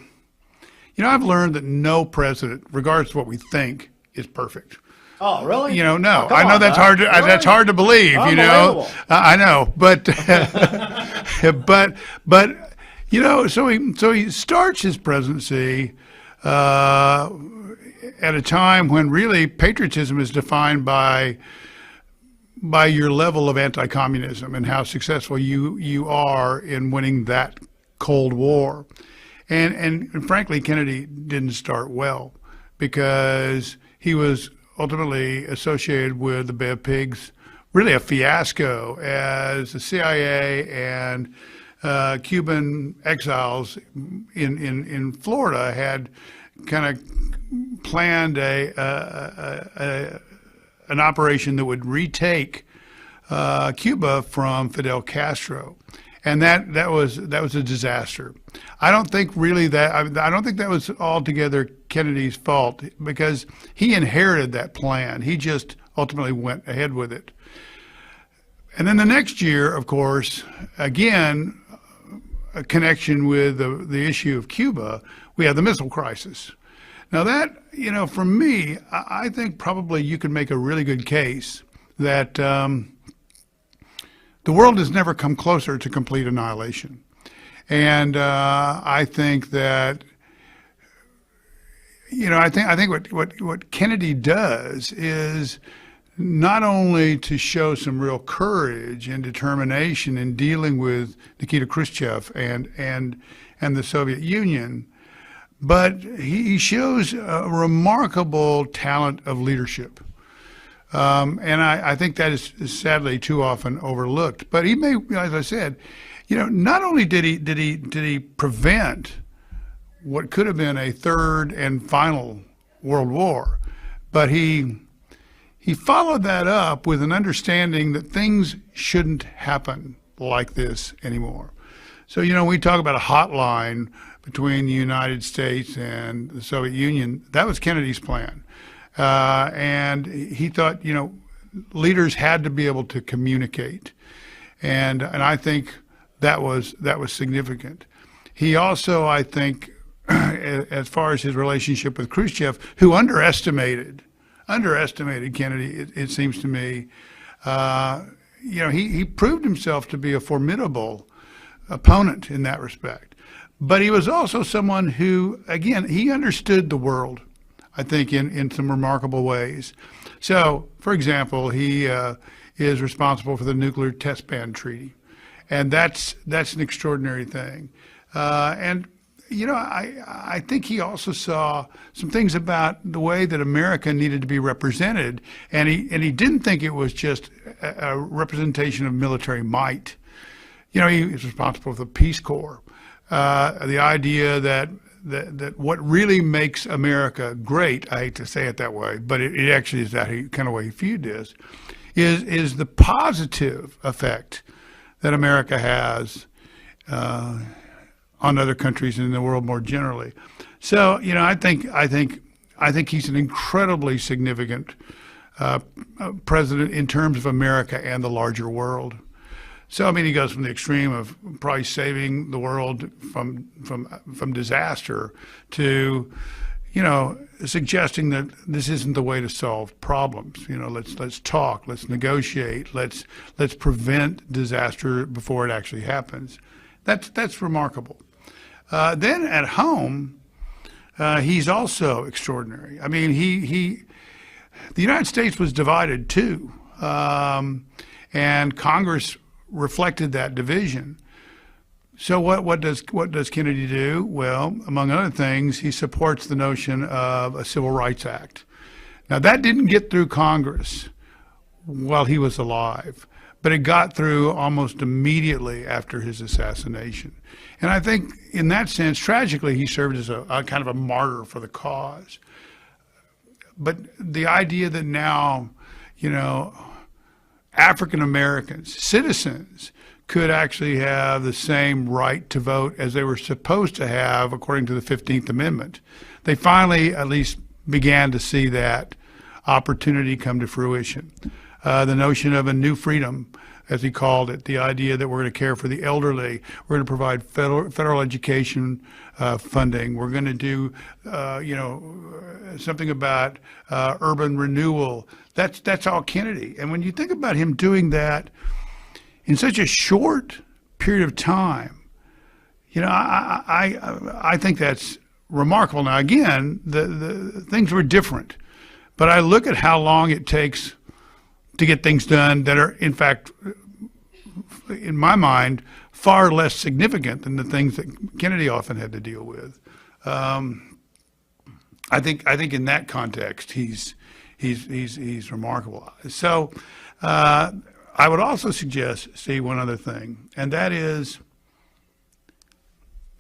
I've learned that no president, regardless of what we think, is perfect. Oh, really? No. Oh, I know that's hard to really? that's hard to believe. I know, but so he starts his presidency at a time when really patriotism is defined by your level of anti-communism and how successful you are in winning that Cold War, and frankly, Kennedy didn't start well, because he was ultimately associated with the Bay of Pigs, really a fiasco, as the CIA and Cuban exiles in Florida had kind of planned an operation that would retake Cuba from Fidel Castro, and that was a disaster. I don't think that was altogether Kennedy's fault, because he inherited that plan. He just ultimately went ahead with it. And then the next year, of course, again, a connection with the issue of Cuba, we had the missile crisis. Now that, for me, I think probably you could make a really good case that the world has never come closer to complete annihilation. And I think that, I think what Kennedy does is not only to show some real courage and determination in dealing with Nikita Khrushchev and the Soviet Union, but he shows a remarkable talent of leadership. And I think that is sadly too often overlooked. But he may, as I said, not only did he prevent what could have been a third and final world war, but he followed that up with an understanding that things shouldn't happen like this anymore. So, we talk about a hotline between the United States and the Soviet Union. That was Kennedy's plan. And he thought, leaders had to be able to communicate. And I think that was significant. He also, I think, as far as his relationship with Khrushchev, who underestimated Kennedy, it seems to me, he proved himself to be a formidable opponent in that respect. But he was also someone who, again, he understood the world, I think, in some remarkable ways. So, for example, he is responsible for the Nuclear Test Ban Treaty, and that's an extraordinary thing. I think he also saw some things about the way that America needed to be represented, and he didn't think it was just a representation of military might. He was responsible for the Peace Corps. The idea that what really makes America great, I hate to say it that way, but it actually is that kind of way he viewed this, is the positive effect that America has on other countries and in the world more generally. So, I think he's an incredibly significant president in terms of America and the larger world. So, he goes from the extreme of probably saving the world from disaster to, suggesting that this isn't the way to solve problems. Let's talk, let's negotiate, let's prevent disaster before it actually happens. That's remarkable. Then at home, he's also extraordinary. The United States was divided too, and Congress reflected that division. So what does Kennedy do? Well, among other things, he supports the notion of a Civil Rights Act. Now, that didn't get through Congress while he was alive, but it got through almost immediately after his assassination. And I think in that sense, tragically, he served as a kind of a martyr for the cause. But the idea that now, African Americans, citizens, could actually have the same right to vote as they were supposed to have according to the 15th Amendment. They finally at least began to see that opportunity come to fruition. The notion of a new freedom, as he called it, the idea that we're going to care for the elderly, we're going to provide federal education funding, we're going to do something about urban renewal. That's all Kennedy. And when you think about him doing that in such a short period of time, I think that's remarkable. Now, again, the things were different, but I look at how long it takes to get things done that are, in fact, in my mind, far less significant than the things that Kennedy often had to deal with. I think in that context, he's remarkable. So I would also suggest, see, one other thing, and that is,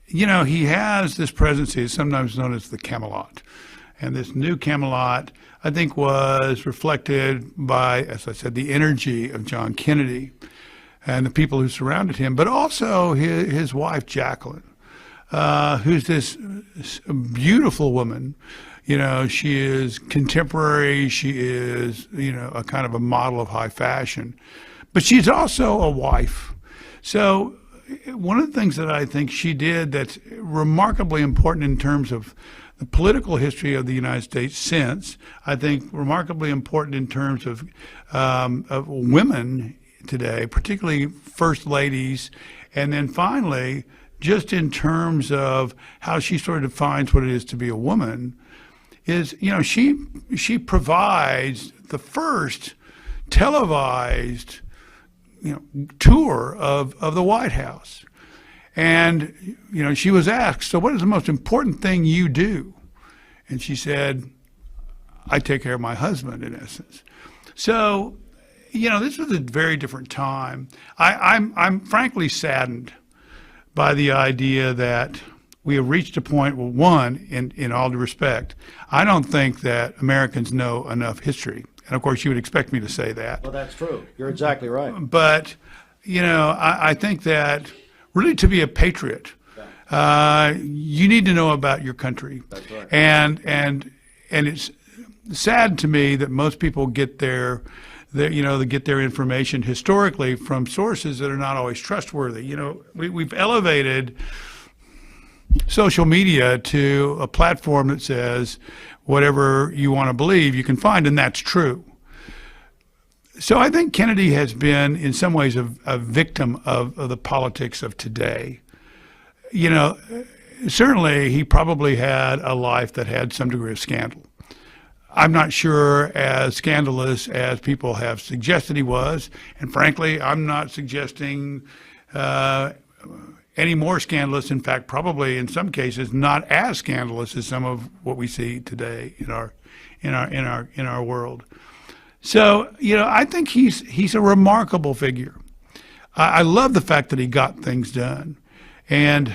he has this presidency, sometimes known as the Camelot. And this new Camelot, I think, was reflected by, as I said, the energy of John Kennedy and the people who surrounded him, but also his wife, Jacqueline, who's this beautiful woman. She is contemporary. She is, a kind of a model of high fashion. But she's also a wife. So one of the things that I think she did that's remarkably important in terms of the political history of the United States since, I think remarkably important in terms of women today, particularly first ladies, and then finally just in terms of how she sort of defines what it is to be a woman, is, you know, she provides the first televised, you know, tour of the White House. And, you know, she was asked, so what is the most important thing you do? And she said, I take care of my husband, in essence. So, you know, this was a very different time. I'm frankly saddened by the idea that we have reached a point, well, one, in all due respect, I don't think that Americans know enough history. And of course, you would expect me to say that. Well, that's true. You're exactly right. But, you know, I think that really to be a patriot, you need to know about your country. That's right. And it's sad to me that most people get their they get their information historically from sources that are not always trustworthy. You know, we've elevated social media to a platform that says whatever you want to believe you can find, and that's true. So I think Kennedy has been, in some ways, a victim of the politics of today. You know, certainly he probably had a life that had some degree of scandal. I'm not sure as scandalous as people have suggested he was, and frankly, I'm not suggesting any more scandalous. In fact, probably in some cases not as scandalous as some of what we see today in our world. So, you know, I think he's a remarkable figure. I love the fact that he got things done, and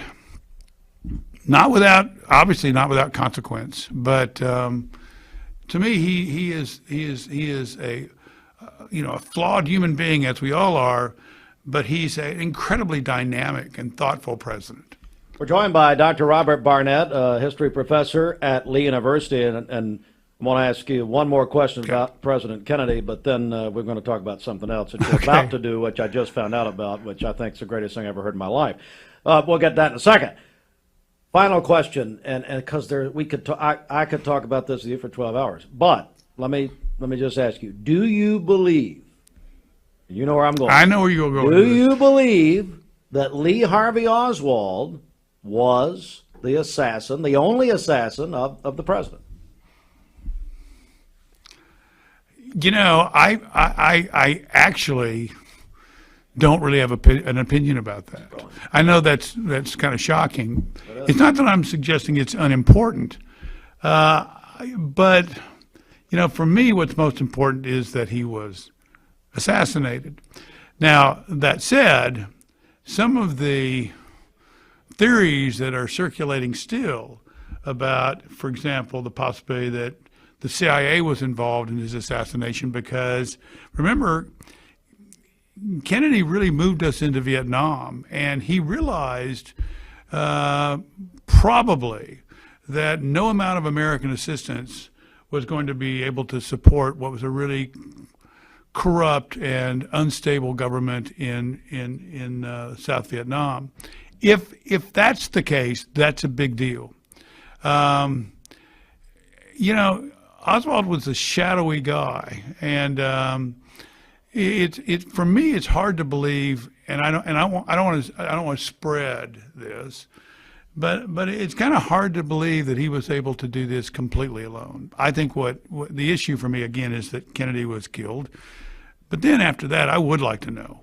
obviously not without consequence, but. To me, he is a a flawed human being, as we all are, but he's an incredibly dynamic and thoughtful president. We're joined by Dr. Robert Barnett, a history professor at Lee University, and I want to ask you one more question about President Kennedy, but then we're going to talk about something else that you're about to do, which I just found out about, which I think is the greatest thing I ever heard in my life. We'll get that in a second. Final question, and because I could talk about this with you for 12 hours, but let me just ask you: do you believe? You know where I'm going. I know where you're going. Do you believe that Lee Harvey Oswald was the assassin, the only assassin of the president? You know, I actually don't really have an opinion about that. I know that's kind of shocking. It's not that I'm suggesting it's unimportant, but you know, for me, what's most important is that he was assassinated. Now, that said, some of the theories that are circulating still about, for example, the possibility that the CIA was involved in his assassination, because remember, Kennedy really moved us into Vietnam, and he realized probably that no amount of American assistance was going to be able to support what was a really corrupt and unstable government in South Vietnam. If that's the case, that's a big deal. You know, Oswald was a shadowy guy, and for me, it's hard to believe, and I don't want to spread this, but it's kind of hard to believe that he was able to do this completely alone. I think what the issue for me again is that Kennedy was killed, but then after that, I would like to know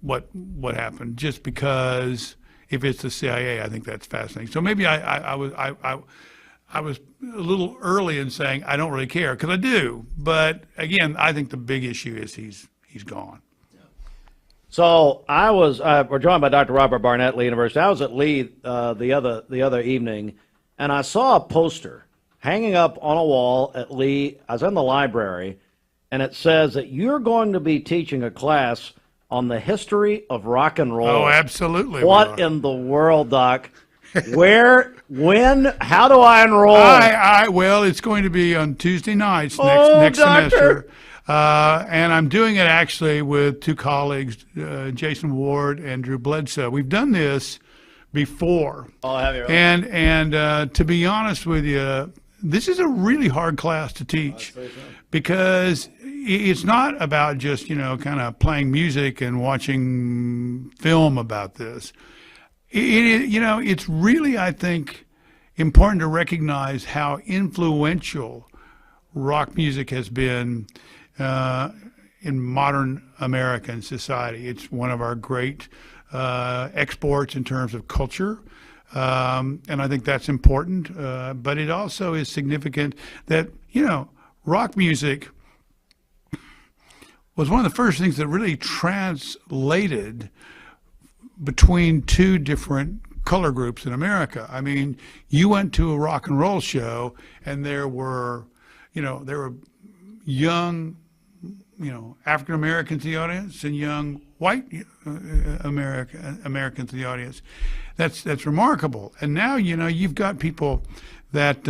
what happened. Just because if it's the CIA, I think that's fascinating. So maybe I was a little early in saying I don't really care, because I do. But again, I think the big issue is he's gone. So we're joined by Dr. Robert Barnett, Lee University. I was at Lee the other evening, and I saw a poster hanging up on a wall at Lee. I was in the library, and it says that you're going to be teaching a class on the history of rock and roll. Oh, absolutely. What in the world, Doc? Where, when, how do I enroll? Well, it's going to be on Tuesday nights next semester. And I'm doing it actually with two colleagues, Jason Ward and Drew Bledsoe. We've done this before. Oh, have you? And to be honest with you, this is a really hard class to teach, because it's not about just, kind of playing music and watching film about this. It's really, I think, important to recognize how influential rock music has been in modern American society. It's one of our great exports in terms of culture. And I think that's important. But it also is significant that, rock music was one of the first things that really translated between two different color groups in America. I mean, you went to a rock and roll show and there were young, African Americans in the audience and young white Americans in the audience. That's remarkable. And now, you've got people that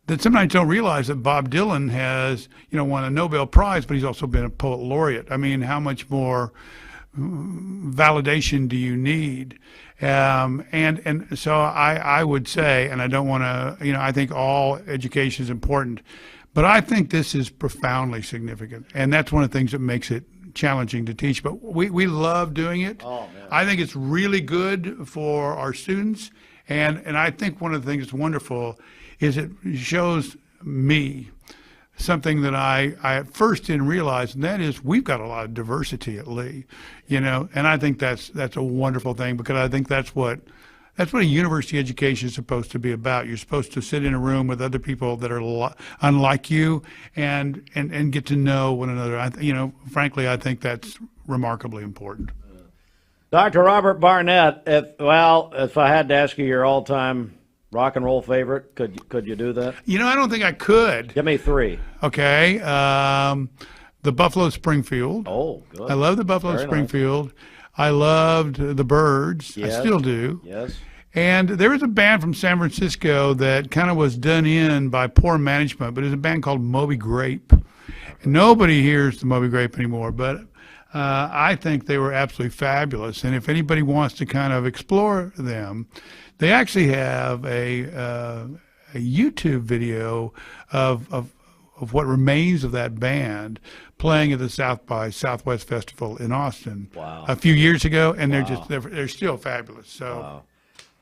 that sometimes don't realize that Bob Dylan has, won a Nobel Prize, but he's also been a poet laureate. I mean, how much more validation do you need? And so I would say, and I don't want to, I think all education is important, but I think this is profoundly significant. And that's one of the things that makes it challenging to teach. But we love doing it. Oh, man. I think it's really good for our students. And I think one of the things that's wonderful is it shows me something that I at first didn't realize, and that is we've got a lot of diversity at Lee, and I think that's a wonderful thing, because I think that's what a university education is supposed to be about. You're supposed to sit in a room with other people that are unlike you and get to know one another. Frankly, I think that's remarkably important. Dr. Robert Barnett, if I had to ask you your all-time rock and roll favorite, could you do that? I don't think I could. Give me three. Okay. The Buffalo Springfield. Oh, good. I love the Buffalo Springfield. Nice. I loved the Byrds. Yes. I still do. Yes. And there was a band from San Francisco that kind of was done in by poor management, but it was a band called Moby Grape. And nobody hears the Moby Grape anymore, but I think they were absolutely fabulous. And if anybody wants to kind of explore them, they actually have a YouTube video of what remains of that band playing at the South by Southwest Festival in Austin a few years ago, and they're still fabulous. So, wow.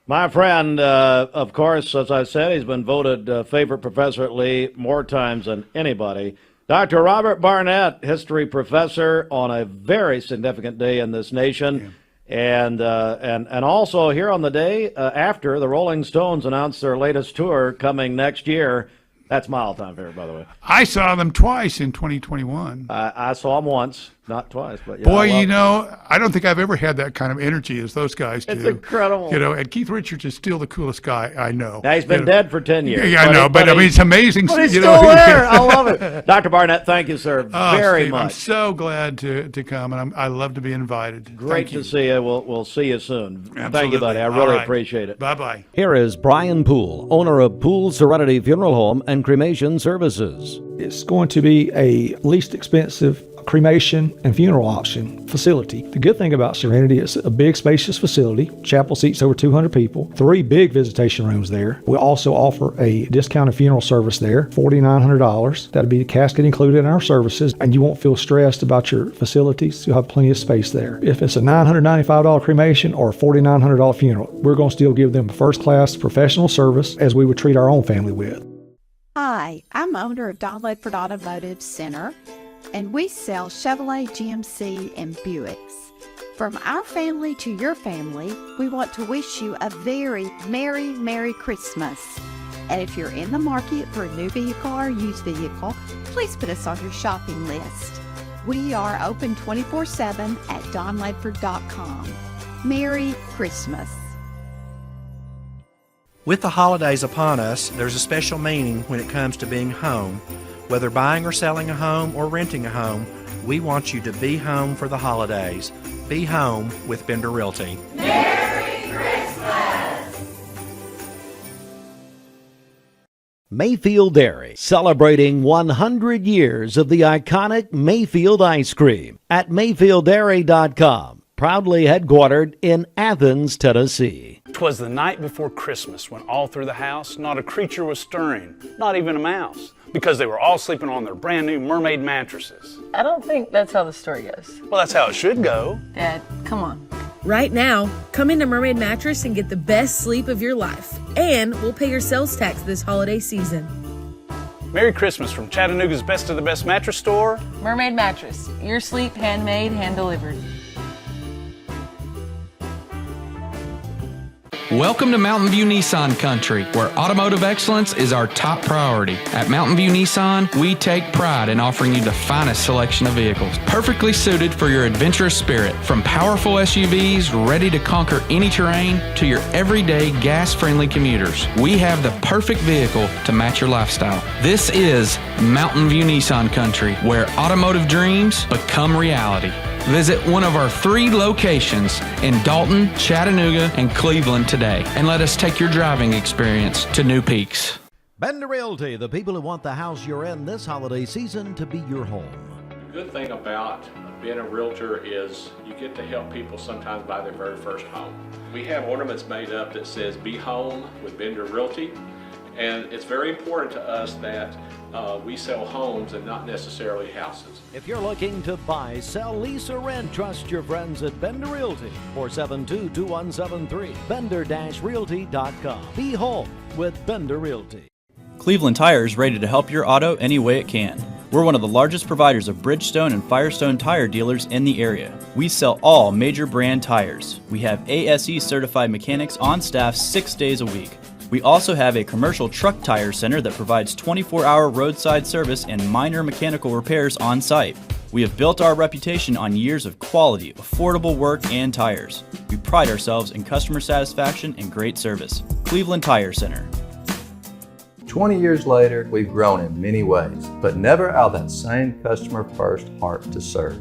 My friend, of course, as I said, he's been voted favorite professor at Lee more times than anybody. Dr. Robert Barnett, history professor on a very significant day in this nation. Yeah. And also here on the day after the Rolling Stones announced their latest tour coming next year. That's my all-time favorite, by the way. I saw them twice in 2021. I saw them once, not twice, but yeah. Boy, I don't think I've ever had that kind of energy as those guys do. It's incredible. And Keith Richards is still the coolest guy I know. Now, he's been dead for 10 years. Yeah, I know, but I mean, it's amazing. But he's still there. I love it. Dr. Barnett, thank you, sir, very Steve, much. I'm so glad to come, and I love to be invited. Great to see you. We'll see you soon. Absolutely. Thank you, buddy. I really appreciate it. Bye-bye. Here is Brian Poole, owner of Poole Serenity Funeral Home and Cremation Services. It's going to be a least expensive cremation and funeral option facility. The good thing about Serenity is a big spacious facility. Chapel seats over 200 people, 3 big visitation rooms there. We also offer a discounted funeral service there, $4,900. That'll be the casket included in our services, and you won't feel stressed about your facilities. You'll have plenty of space there. If it's a $995 cremation or a $4,900 funeral, we're going to still give them first-class professional service as we would treat our own family with. Hi, I'm owner of Don Ledford Automotive Center, and we sell Chevrolet, GMC, and Buicks. From our family to your family, we want to wish you a very Merry Christmas. And if you're in the market for a new vehicle or used vehicle, please put us on your shopping list. We are open 24/7 at donledford.com. Merry Christmas. With the holidays upon us, there's a special meaning when it comes to being home. Whether buying or selling a home or renting a home, we want you to be home for the holidays. Be home with Bender Realty. Merry Christmas! Mayfield Dairy, celebrating 100 years of the iconic Mayfield ice cream at MayfieldDairy.com. Proudly headquartered in Athens, Tennessee. 'Twas the night before Christmas when all through the house not a creature was stirring, not even a mouse, because they were all sleeping on their brand new mermaid mattresses. I don't think that's how the story goes. Well, that's how it should go. Dad, come on. Right now, come into Mermaid Mattress and get the best sleep of your life. And we'll pay your sales tax this holiday season. Merry Christmas from Chattanooga's Best of the Best Mattress Store. Mermaid Mattress, your sleep handmade, hand-delivered. Welcome to Mountain View Nissan Country, where automotive excellence is our top priority. At Mountain View Nissan, we take pride in offering you the finest selection of vehicles, perfectly suited for your adventurous spirit. From powerful SUVs ready to conquer any terrain to your everyday gas-friendly commuters, we have the perfect vehicle to match your lifestyle. This is Mountain View Nissan Country, where automotive dreams become reality. Visit one of our 3 locations in Dalton, Chattanooga, and Cleveland today, and let us take your driving experience to new peaks. Bender Realty, the people who want the house you're in this holiday season to be your home. The good thing about being a realtor is you get to help people sometimes buy their very first home. We have ornaments made up that says "Be Home with Bender Realty," and it's very important to us that we sell homes and not necessarily houses. If you're looking to buy, sell, lease, or rent, trust your friends at Bender Realty. 472-2173. Bender-Realty.com. Be home with Bender Realty. Cleveland Tire is ready to help your auto any way it can. We're one of the largest providers of Bridgestone and Firestone tire dealers in the area. We sell all major brand tires. We have ASE certified mechanics on staff 6 days a week. We also have a commercial truck tire center that provides 24-hour roadside service and minor mechanical repairs on site. We have built our reputation on years of quality, affordable work and tires. We pride ourselves in customer satisfaction and great service. Cleveland Tire Center. 20 years later, we've grown in many ways, but never out of that same customer-first heart to serve.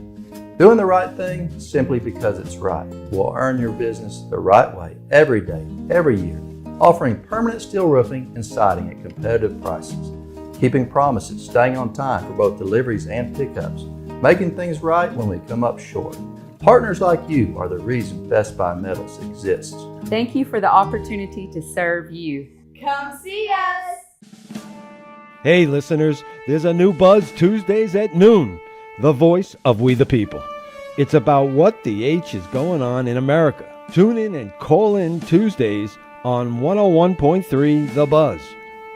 Doing the right thing simply because it's right will earn your business the right way every day, every year. Offering permanent steel roofing and siding at competitive prices, keeping promises, staying on time for both deliveries and pickups, making things right when we come up short. Partners like you are the reason Best Buy Metals exists. Thank you for the opportunity to serve you. Come see us. Hey listeners, there's a new buzz Tuesdays at noon, the voice of We the People. It's about what the H is going on in America. Tune in and call in Tuesdays on 101.3 The Buzz.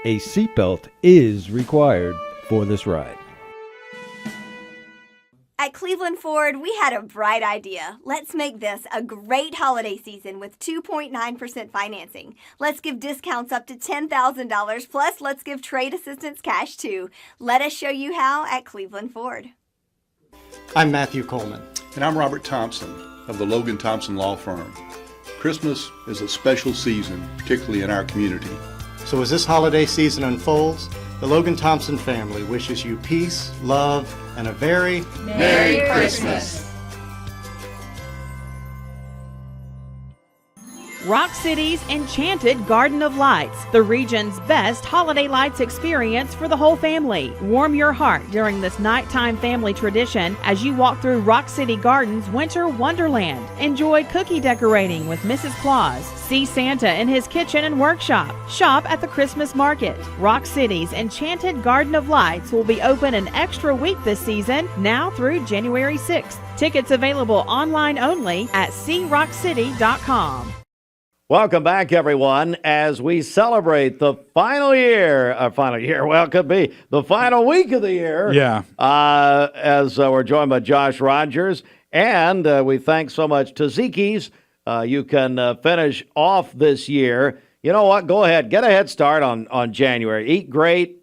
A seatbelt is required for this ride. At Cleveland Ford, we had a bright idea. Let's make this a great holiday season with 2.9% financing. Let's give discounts up to $10,000, plus let's give trade assistance cash too. Let us show you how at Cleveland Ford. I'm Matthew Coleman. And I'm Robert Thompson of the Logan Thompson Law Firm. Christmas is a special season, particularly in our community. So as this holiday season unfolds, the Logan Thompson family wishes you peace, love, and a very Merry Christmas. Rock City's Enchanted Garden of Lights, the region's best holiday lights experience for the whole family. Warm your heart during this nighttime family tradition as you walk through Rock City Garden's Winter Wonderland. Enjoy cookie decorating with Mrs. Claus. See Santa in his kitchen and workshop. Shop at the Christmas market. Rock City's Enchanted Garden of Lights will be open an extra week this season, now through January 6th. Tickets available online only at crockcity.com. Welcome back, everyone, as we celebrate the final year, well, it could be the final week of the year. Yeah. As we're joined by Josh Rogers, and we thank so much Tzatziki's. You can finish off this year. You know what? Go ahead. Get a head start on January. Eat great.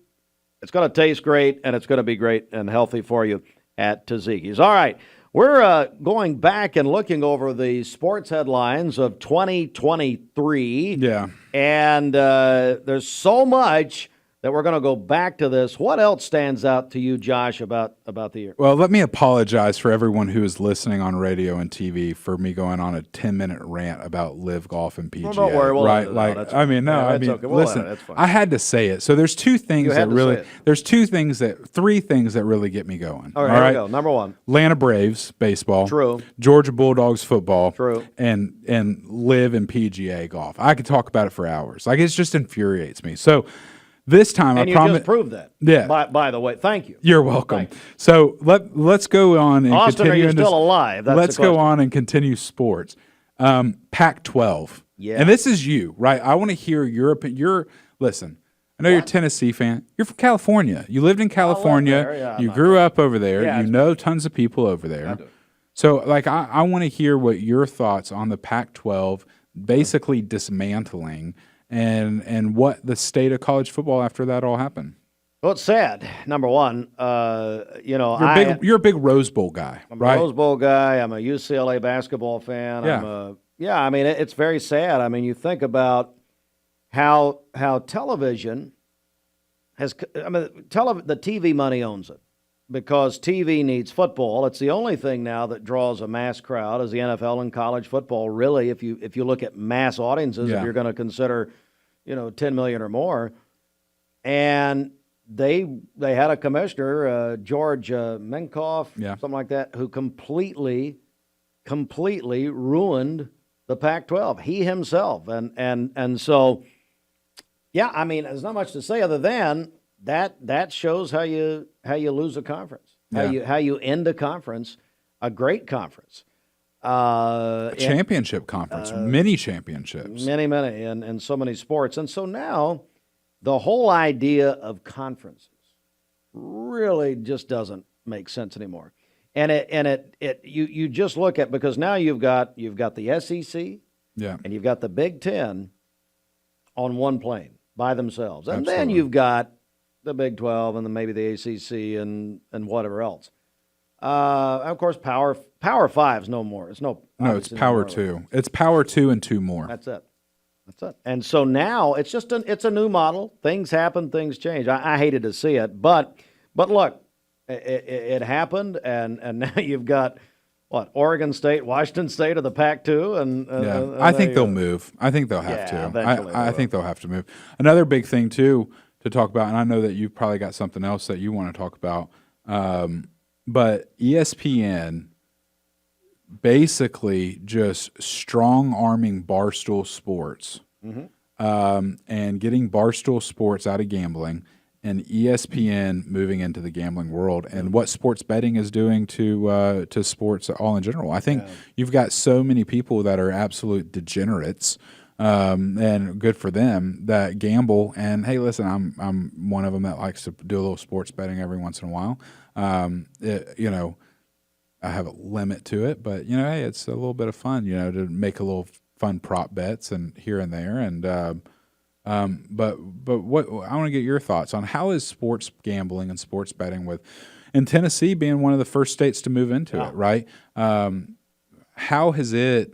It's going to taste great, and it's going to be great and healthy for you at Tzatziki's. All right. We're going back and looking over the sports headlines of 2023. Yeah. And there's so much that we're going to go back to this. What else stands out to you, Josh, about the year? Well, let me apologize for everyone who is listening on radio and TV for me going on a 10-minute rant about Live Golf and PGA. Well, don't worry, we'll right? edit it Like, out. I mean, no, Yeah, I it's mean, okay. We'll edit listen, it. That's fine. I had to say it. So there's three things that really get me going. All right, here we go. Number one. Atlanta Braves baseball. True. Georgia Bulldogs football. True. And Live and PGA golf. I could talk about it for hours. Like, it just infuriates me. So this time, and I you promise. just proved that. Yeah. By the way, thank you. You're welcome. So let's go on and Austin, continue. are you still alive? That's let's the go question. on and continue sports. Pac-12. Yeah. And this is you, right? I want to hear your opinion. Listen, I know you're a Tennessee fan. You're from California. You lived in California. there, yeah, you grew up over there. Yeah, you know tons of people over there. So, like, I want to hear what your thoughts on the Pac-12 basically dismantling and what the state of college football after that all happened. Well, it's sad. Number one, You're a big Rose Bowl guy, I'm right? a Rose Bowl guy. I'm a UCLA basketball fan. Yeah. I mean, it's very sad. I mean, you think about how television has. I mean, the TV money owns it because TV needs football. It's the only thing now that draws a mass crowd is the NFL and college football. Really, if you look at mass audiences, if you're going to consider, 10 million or more, and they had a commissioner, George Minkoff, something like that, who completely ruined the Pac-12. He himself, and so, yeah. I mean, there's not much to say other than that shows how you lose a conference, how you end a conference, a great conference, A championship conference, many championships, many, and so many sports, and so now. The whole idea of conferences really just doesn't make sense anymore. And you just look at, because now you've got the SEC, and you've got the Big Ten on one plane by themselves, and then you've got the Big 12 and then maybe the ACC and whatever else. Of course, Power 5's no more. It's it's Power 2. It's Power 2 and 2 more. That's it. And so now it's just it's a new model. Things happen, things change. I hated to see it, but look, it happened, and now you've got Oregon State, Washington State of the Pac-2, and I think they'll move. I think they'll have to. I think they'll have to move. Another big thing too to talk about, and I know that you've probably got something else that you want to talk about, but ESPN. Basically, just strong-arming Barstool Sports and getting Barstool Sports out of gambling and ESPN moving into the gambling world and what sports betting is doing to sports all in general. I think you've got so many people that are absolute degenerates, and good for them, that gamble. And, hey, listen, I'm one of them that likes to do a little sports betting every once in a while. I have a limit to it, but hey, it's a little bit of fun, to make a little fun prop bets and here and there, and but what I want to get your thoughts on how is sports gambling and sports betting in Tennessee being one of the first states to move into it, right? How has it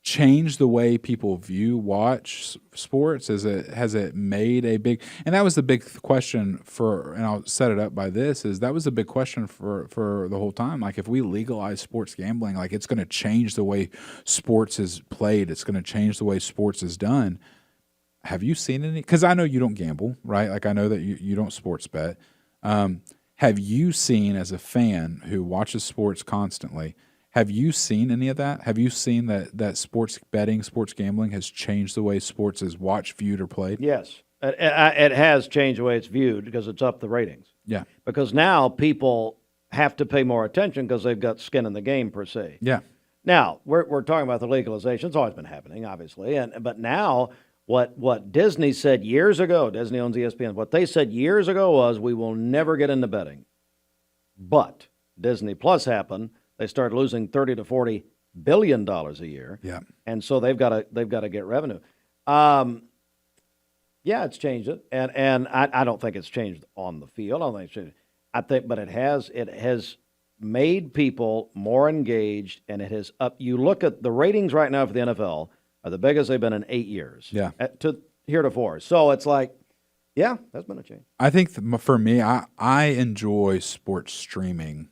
changed the way people watch sports? Has it made a big, and that was the big question and I'll set it up by this, is that was the big question for the whole time. Like, if we legalize sports gambling, like, it's going to change the way sports is played. It's going to change the way sports is done. Have you seen any? Because I know you don't gamble, right? Like, I know that you don't sports bet. Have you seen, as a fan who watches sports constantly, have you seen any of that? Have you seen that sports betting, sports gambling has changed the way sports is watched, viewed, or played? Yes. It has changed the way it's viewed because it's up the ratings. Yeah. Because now people have to pay more attention because they've got skin in the game, per se. Yeah. Now, we're talking about the legalization. It's always been happening, obviously. But now what Disney said years ago, Disney owns ESPN, what they said years ago was, we will never get into betting. But Disney Plus happened. They started losing $30 to $40 billion a year. Yeah. And so they've got to get revenue. Yeah, it's changed it. And I don't think it's changed on the field. I don't think it's changed. But it has made people more engaged, and it has up. You look at the ratings right now for the NFL are the biggest they've been in 8 years. Yeah. To heretofore. So it's like, yeah, that's been a change. I think for me, I enjoy sports streaming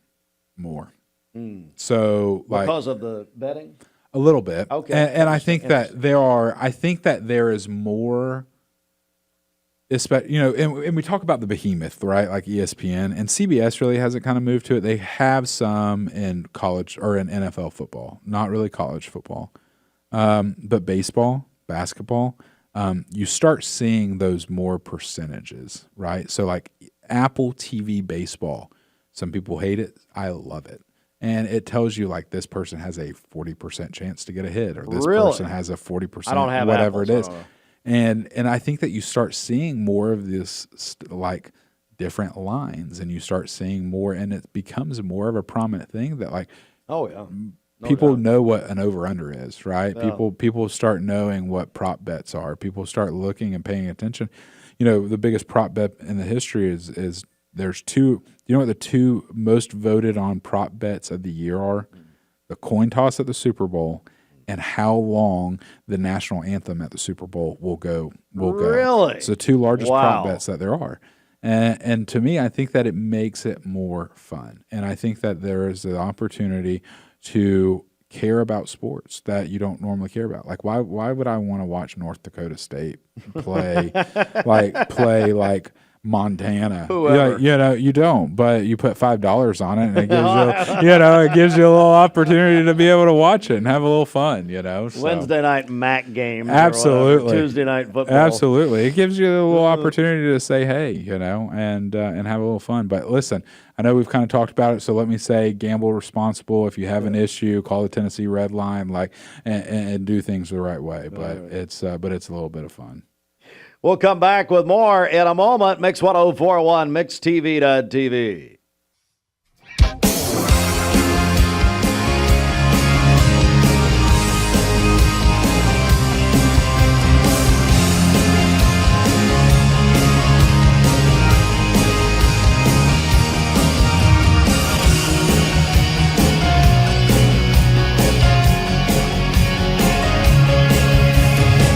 more. So, like, because of the betting, a little bit. Okay, and I think that there is more. And we talk about the behemoth, right? Like ESPN and CBS really hasn't kind of moved to it. They have some in college or in NFL football, not really college football, but baseball, basketball. You start seeing those more percentages, right? So, like Apple TV baseball, some people hate it. I love it. and it tells you like this person has a 40% chance to get a hit, or this Really? person has a 40%, I don't have whatever apples, it I is. don't know. And I think that you start seeing more of this like different lines, and you start seeing more, and it becomes more of a prominent thing that like, Oh yeah. No people doubt. know what an over under is, right? Yeah. People start knowing what prop bets are. People start looking and paying attention. You know, the biggest prop bet in the history is there's two. You know what the two most voted on prop bets of the year are? The coin toss at the Super Bowl and how long the national anthem at the Super Bowl will go. Really? It's the two largest prop Wow. bets that there are. And to me, I think that it makes it more fun. And I think that there is the opportunity to care about sports that you don't normally care about. Like, why would I want to watch North Dakota State play like Montana? Whoever. You know, you don't, but you put $5 on it, and it gives you, it gives you a little opportunity to be able to watch it and have a little fun, So. Wednesday night MAC games. or Absolutely. whatever, Tuesday night football. Absolutely. It gives you a little opportunity to say, hey, and have a little fun. But listen, I know we've kind of talked about it, so let me say gamble responsible. If you have an issue, call the Tennessee Red Line, and do things the right way. But it's a little bit of fun. We'll come back with more in a moment. Mix 1041, MixTV.tv.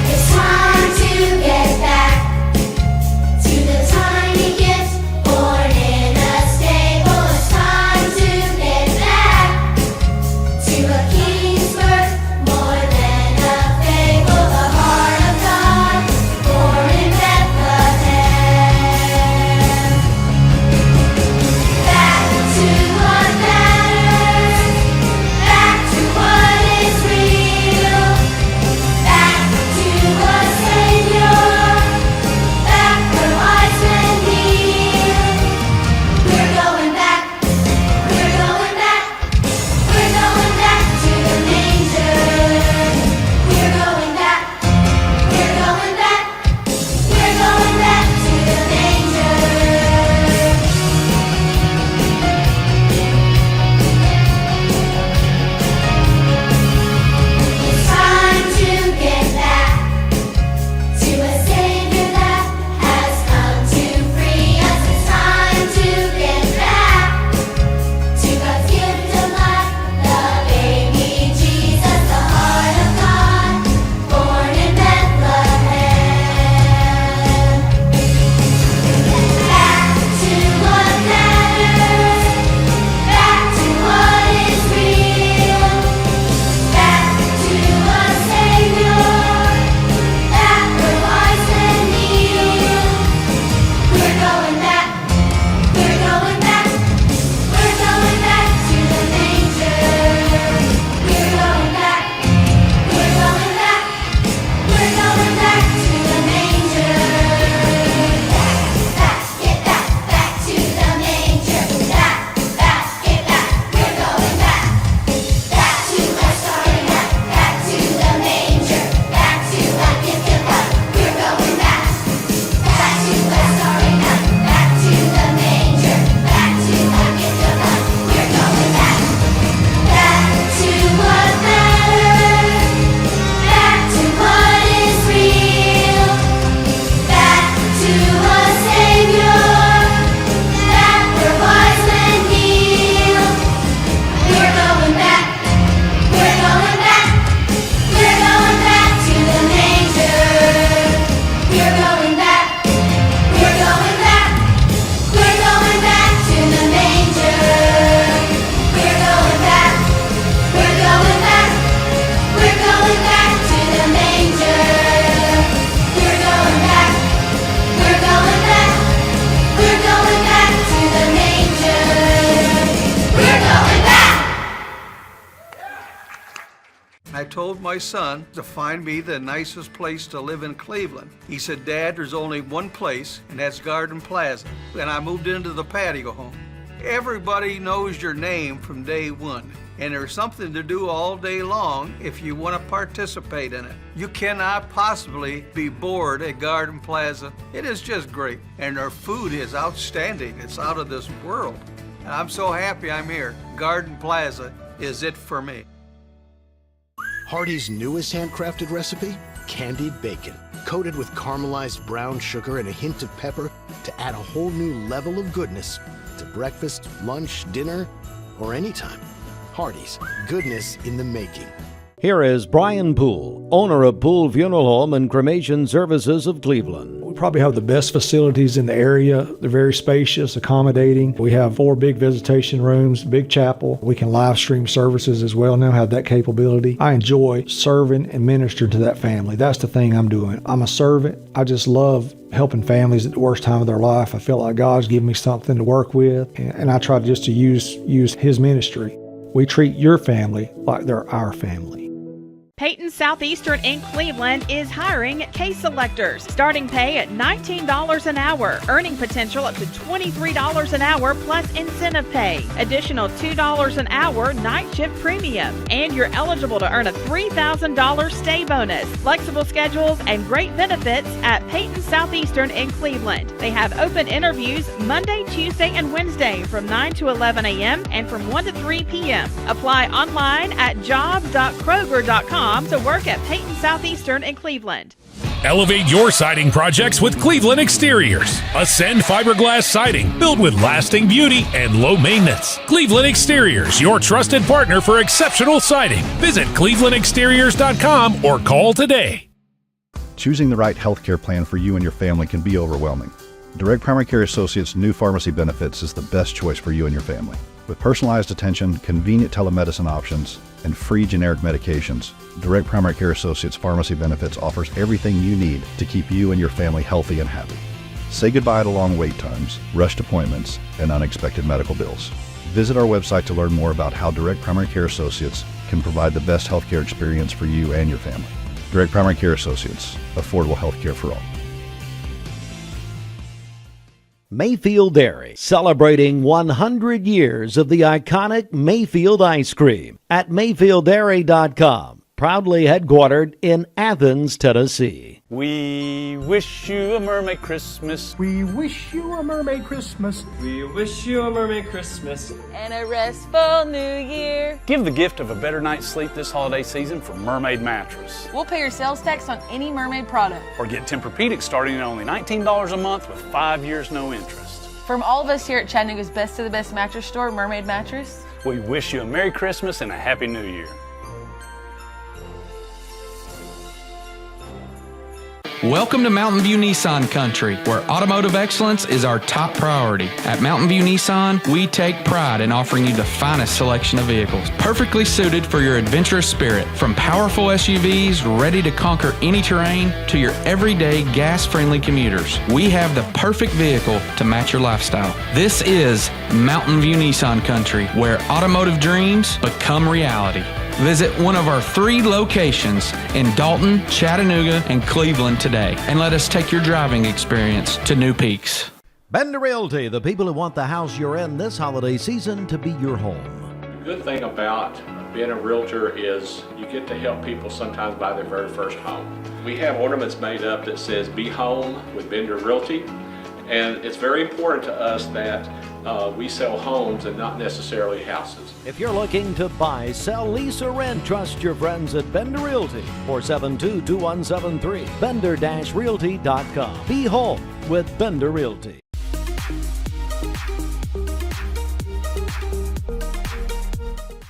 It's time to get back to the tiny gifts born in a stable. It's time to get back to a king's birth, more than a fable. The heart of God born in Bethlehem. Back to what matters, back to what is real. Back to a Savior, back where wise men kneel. We're going back, we're going back, we're going back to the manger. We're going back, we're going back, we're going back to the manger. It's time to get back to a Savior that has come to free us. It's time to get back to God's gift of life, the baby Jesus, the heart of God, born in Bethlehem. Back to what matters, back to what is real. Back to a Savior, back where wise men kneel. We're going back, we're going back, we're going back to the manger. We're going back, we're going back, we're going back to the manger. Back, get back, back to the manger. Back, get back, we're going back. Back to our starting up, back to the manger, back to our gift of life. We're going back. Back to our starting up, back to the manger, back to our gift of life. We're going back. Back to what matters, back to what is real. Back to a Savior, back where wise men kneel. We're going back, we're going back, we're going back to the manger. We're going back, we're going back, we're going back to the manger. We're going back, we're going back, we're going back to the manger. We're going back, we're going back, we're going back to the manger. We're going back. I told my son to find me the nicest place to live in Cleveland. He said, Dad, there's only one place, and that's Garden Plaza. And I moved into the patio home. Everybody knows your name from day one, and there's something to do all day long if you want to participate in it. You cannot possibly be bored at Garden Plaza. It is just great, and their food is outstanding. It's out of this world. And I'm so happy I'm here. Garden Plaza is it for me. Hardee's newest handcrafted recipe? Candied bacon, coated with caramelized brown sugar and a hint of pepper to add a whole new level of goodness to breakfast, lunch, dinner, or anytime. Hardee's, goodness in the making. Here is Brian Poole, owner of Poole Funeral Home and Cremation Services of Cleveland. We probably have the best facilities in the area. They're very spacious, accommodating. We have 4 big visitation rooms, big chapel. We can live stream services as well now, have that capability. I enjoy serving and ministering to that family. That's the thing I'm doing. I'm a servant. I just love helping families at the worst time of their life. I feel like God's given me something to work with, and I try to use His ministry. We treat your family like they're our family. Peyton Southeastern in Cleveland is hiring case selectors. Starting pay at $19 an hour. Earning potential up to $23 an hour plus incentive pay. Additional $2 an hour night shift premium. And you're eligible to earn a $3,000 stay bonus. Flexible schedules and great benefits at Peyton Southeastern in Cleveland. They have open interviews Monday, Tuesday, and Wednesday from 9 to 11 a.m. and from 1 to 3 p.m. Apply online at jobs.kroger.com to work at Peyton Southeastern in Cleveland. Elevate your siding projects with Cleveland Exteriors. Ascend fiberglass siding built with lasting beauty and low maintenance. Cleveland Exteriors, your trusted partner for exceptional siding. Visit clevelandexteriors.com or call today. Choosing the right healthcare plan for you and your family can be overwhelming. Direct Primary Care Associates' new pharmacy benefits is the best choice for you and your family. With personalized attention, convenient telemedicine options, and free generic medications, Direct Primary Care Associates Pharmacy Benefits offers everything you need to keep you and your family healthy and happy. Say goodbye to long wait times, rushed appointments, and unexpected medical bills. Visit our website to learn more about how Direct Primary Care Associates can provide the best healthcare experience for you and your family. Direct Primary Care Associates, affordable healthcare for all. Mayfield Dairy, celebrating 100 years of the iconic Mayfield ice cream at MayfieldDairy.com, proudly headquartered in Athens, Tennessee. We wish you a mermaid Christmas. We wish you a mermaid Christmas. We wish you a mermaid Christmas. And a restful New Year. Give the gift of a better night's sleep this holiday season from Mermaid Mattress. We'll pay your sales tax on any Mermaid product. Or get Tempur-Pedic starting at only $19 a month with 5 years no interest. From all of us here at Chattanooga's Best of the Best mattress store, Mermaid Mattress, we wish you a Merry Christmas and a Happy New Year. Welcome to Mountain View Nissan Country, where automotive excellence is our top priority. At Mountain View Nissan, we take pride in offering you the finest selection of vehicles, perfectly suited for your adventurous spirit. From powerful SUVs ready to conquer any terrain to your everyday gas-friendly commuters, we have the perfect vehicle to match your lifestyle. This is Mountain View Nissan Country, where automotive dreams become reality. Visit one of our 3 locations in Dalton, Chattanooga, and Cleveland today, and let us take your driving experience to new peaks. Bender Realty, the people who want the house you're in this holiday season to be your home. The good thing about being a realtor is you get to help people sometimes buy their very first home. We have ornaments made up that says "Be Home with Bender Realty," and it's very important to us that we sell homes and not necessarily houses. If you're looking to buy, sell, lease, or rent, trust your friends at Bender Realty. 472-2173. Bender-Realty.com. Be home with Bender Realty.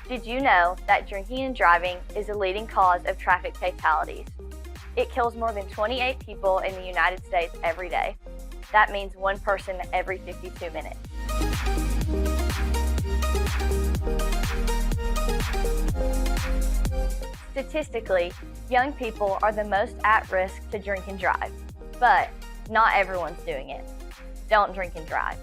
Did you know that drinking and driving is a leading cause of traffic fatalities? It kills more than 28 people in the United States every day. That means one person every 52 minutes. Statistically, young people are the most at risk to drink and drive, but not everyone's doing it. Don't drink and drive.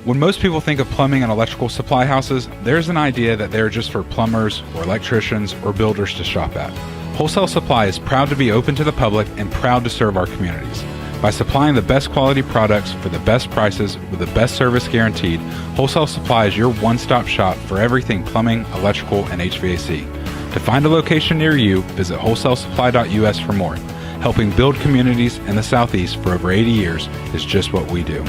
When most people think of plumbing and electrical supply houses, there's an idea that they're just for plumbers or electricians or builders to shop at. Wholesale Supply is proud to be open to the public and proud to serve our communities. By supplying the best quality products for the best prices with the best service guaranteed, Wholesale Supply is your one-stop shop for everything plumbing, electrical, and HVAC. To find a location near you, visit wholesalesupply.us for more. Helping build communities in the Southeast for over 80 years is just what we do.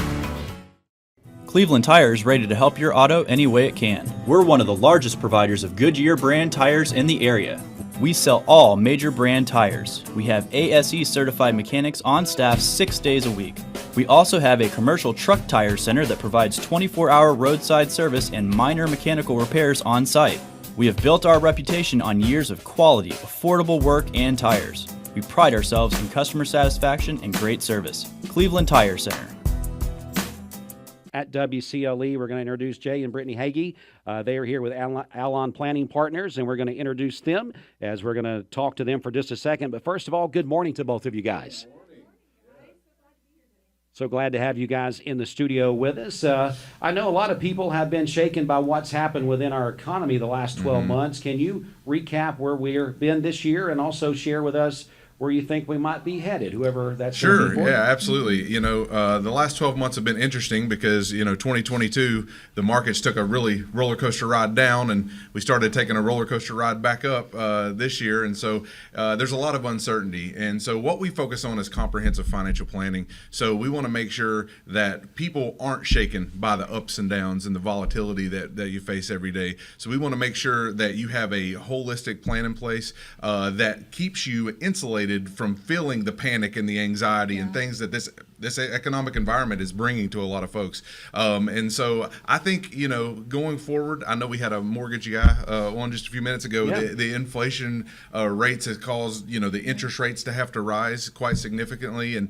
Cleveland Tire is ready to help your auto any way it can. We're one of the largest providers of Goodyear brand tires in the area. We sell all major brand tires. We have ASE certified mechanics on staff 6 days a week. We also have a commercial truck tire center that provides 24-hour roadside service and minor mechanical repairs on site. We have built our reputation on years of quality, affordable work and tires. We pride ourselves in customer satisfaction and great service. Cleveland Tire Center. At WCLE, we're going to introduce Jay and Brittany Hagee. They are here with Alon Planning Partners, and we're going to introduce them as we're going to talk to them for just a second. But first of all, good morning to both of you guys. So glad to have you guys in the studio with us. I know a lot of people have been shaken by what's happened within our economy the last 12 months. Can you recap where we've been this year and also share with us where you think we might be headed, whoever that's going to Sure, be for? yeah, absolutely. The last 12 months have been interesting because, 2022, the markets took a really roller coaster ride down, and we started taking a roller coaster ride back up this year. And so there's a lot of uncertainty. And so what we focus on is comprehensive financial planning. So we want to make sure that people aren't shaken by the ups and downs and the volatility that you face every day. So we want to make sure that you have a holistic plan in place that keeps you insulated from feeling the panic and the anxiety and things that this economic environment is bringing to a lot of folks. And so I think, going forward, I know we had a mortgage guy on just a few minutes ago. Yeah. The inflation rates has caused, the interest rates to have to rise quite significantly. And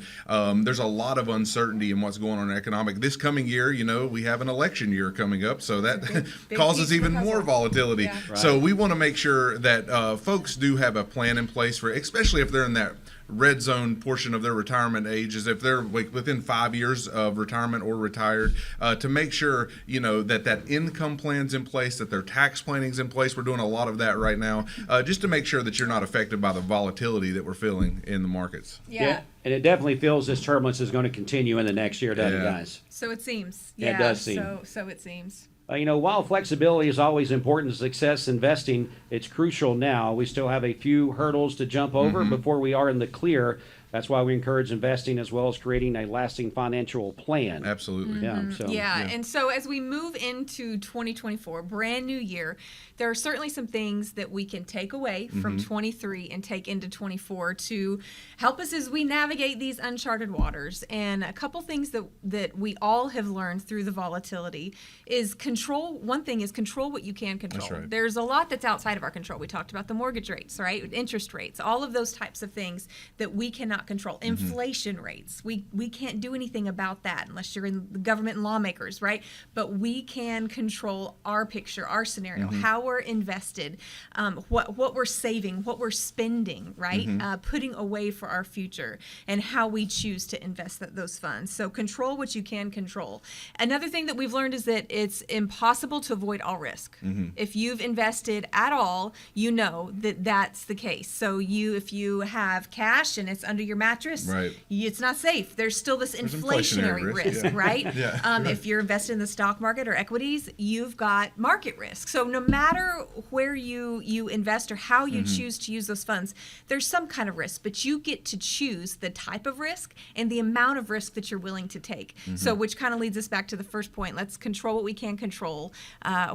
there's a lot of uncertainty in what's going on in economic. This coming year, we have an election year coming up. So that big causes piece of even the more puzzle. volatility. Yeah. Right. So we want to make sure that folks do have a plan in place for, especially if they're in that red zone portion of their retirement age, is if they're within 5 years of retirement or retired, to make sure that income plan's in place, that their tax planning's in place. We're doing a lot of that right now, just to make sure that you're not affected by the volatility that we're feeling in the markets. Yeah. And it definitely feels this turbulence is going to continue in the next year, doesn't it, guys? So it seems. Yeah, it does seem. So it seems. While flexibility is always important to success investing, it's crucial now. We still have a few hurdles to jump over before we are in the clear. That's why we encourage investing as well as creating a lasting financial plan. Absolutely. And so as we move into 2024, brand new year, there are certainly some things that we can take away from 23 and take into 24 to help us as we navigate these uncharted waters. And a couple things that we all have learned through the volatility is control. One thing is control what you can control. That's right. There's a lot that's outside of our control. We talked about the mortgage rates, right? Interest rates, all of those types of things that we cannot control. Inflation rates, we can't do anything about that unless you're in the government and lawmakers, right? But we can control our picture, our scenario, how we're invested, what we're saving, what we're spending, right? Putting away for our future, and how we choose to invest those funds. So control what you can control. Another thing that we've learned is that it's impossible to avoid all risk. If you've invested at all, you know that that's the case. So if you have cash and it's under your mattress, right, it's not safe. There's still this inflationary risk, right? If you're invested in the stock market or equities, you've got market risk. So no matter where you invest or how you choose to use those funds, there's some kind of risk, but you get to choose the type of risk and the amount of risk that you're willing to take. So which kind of leads us back to the first point. Let's control what we can control.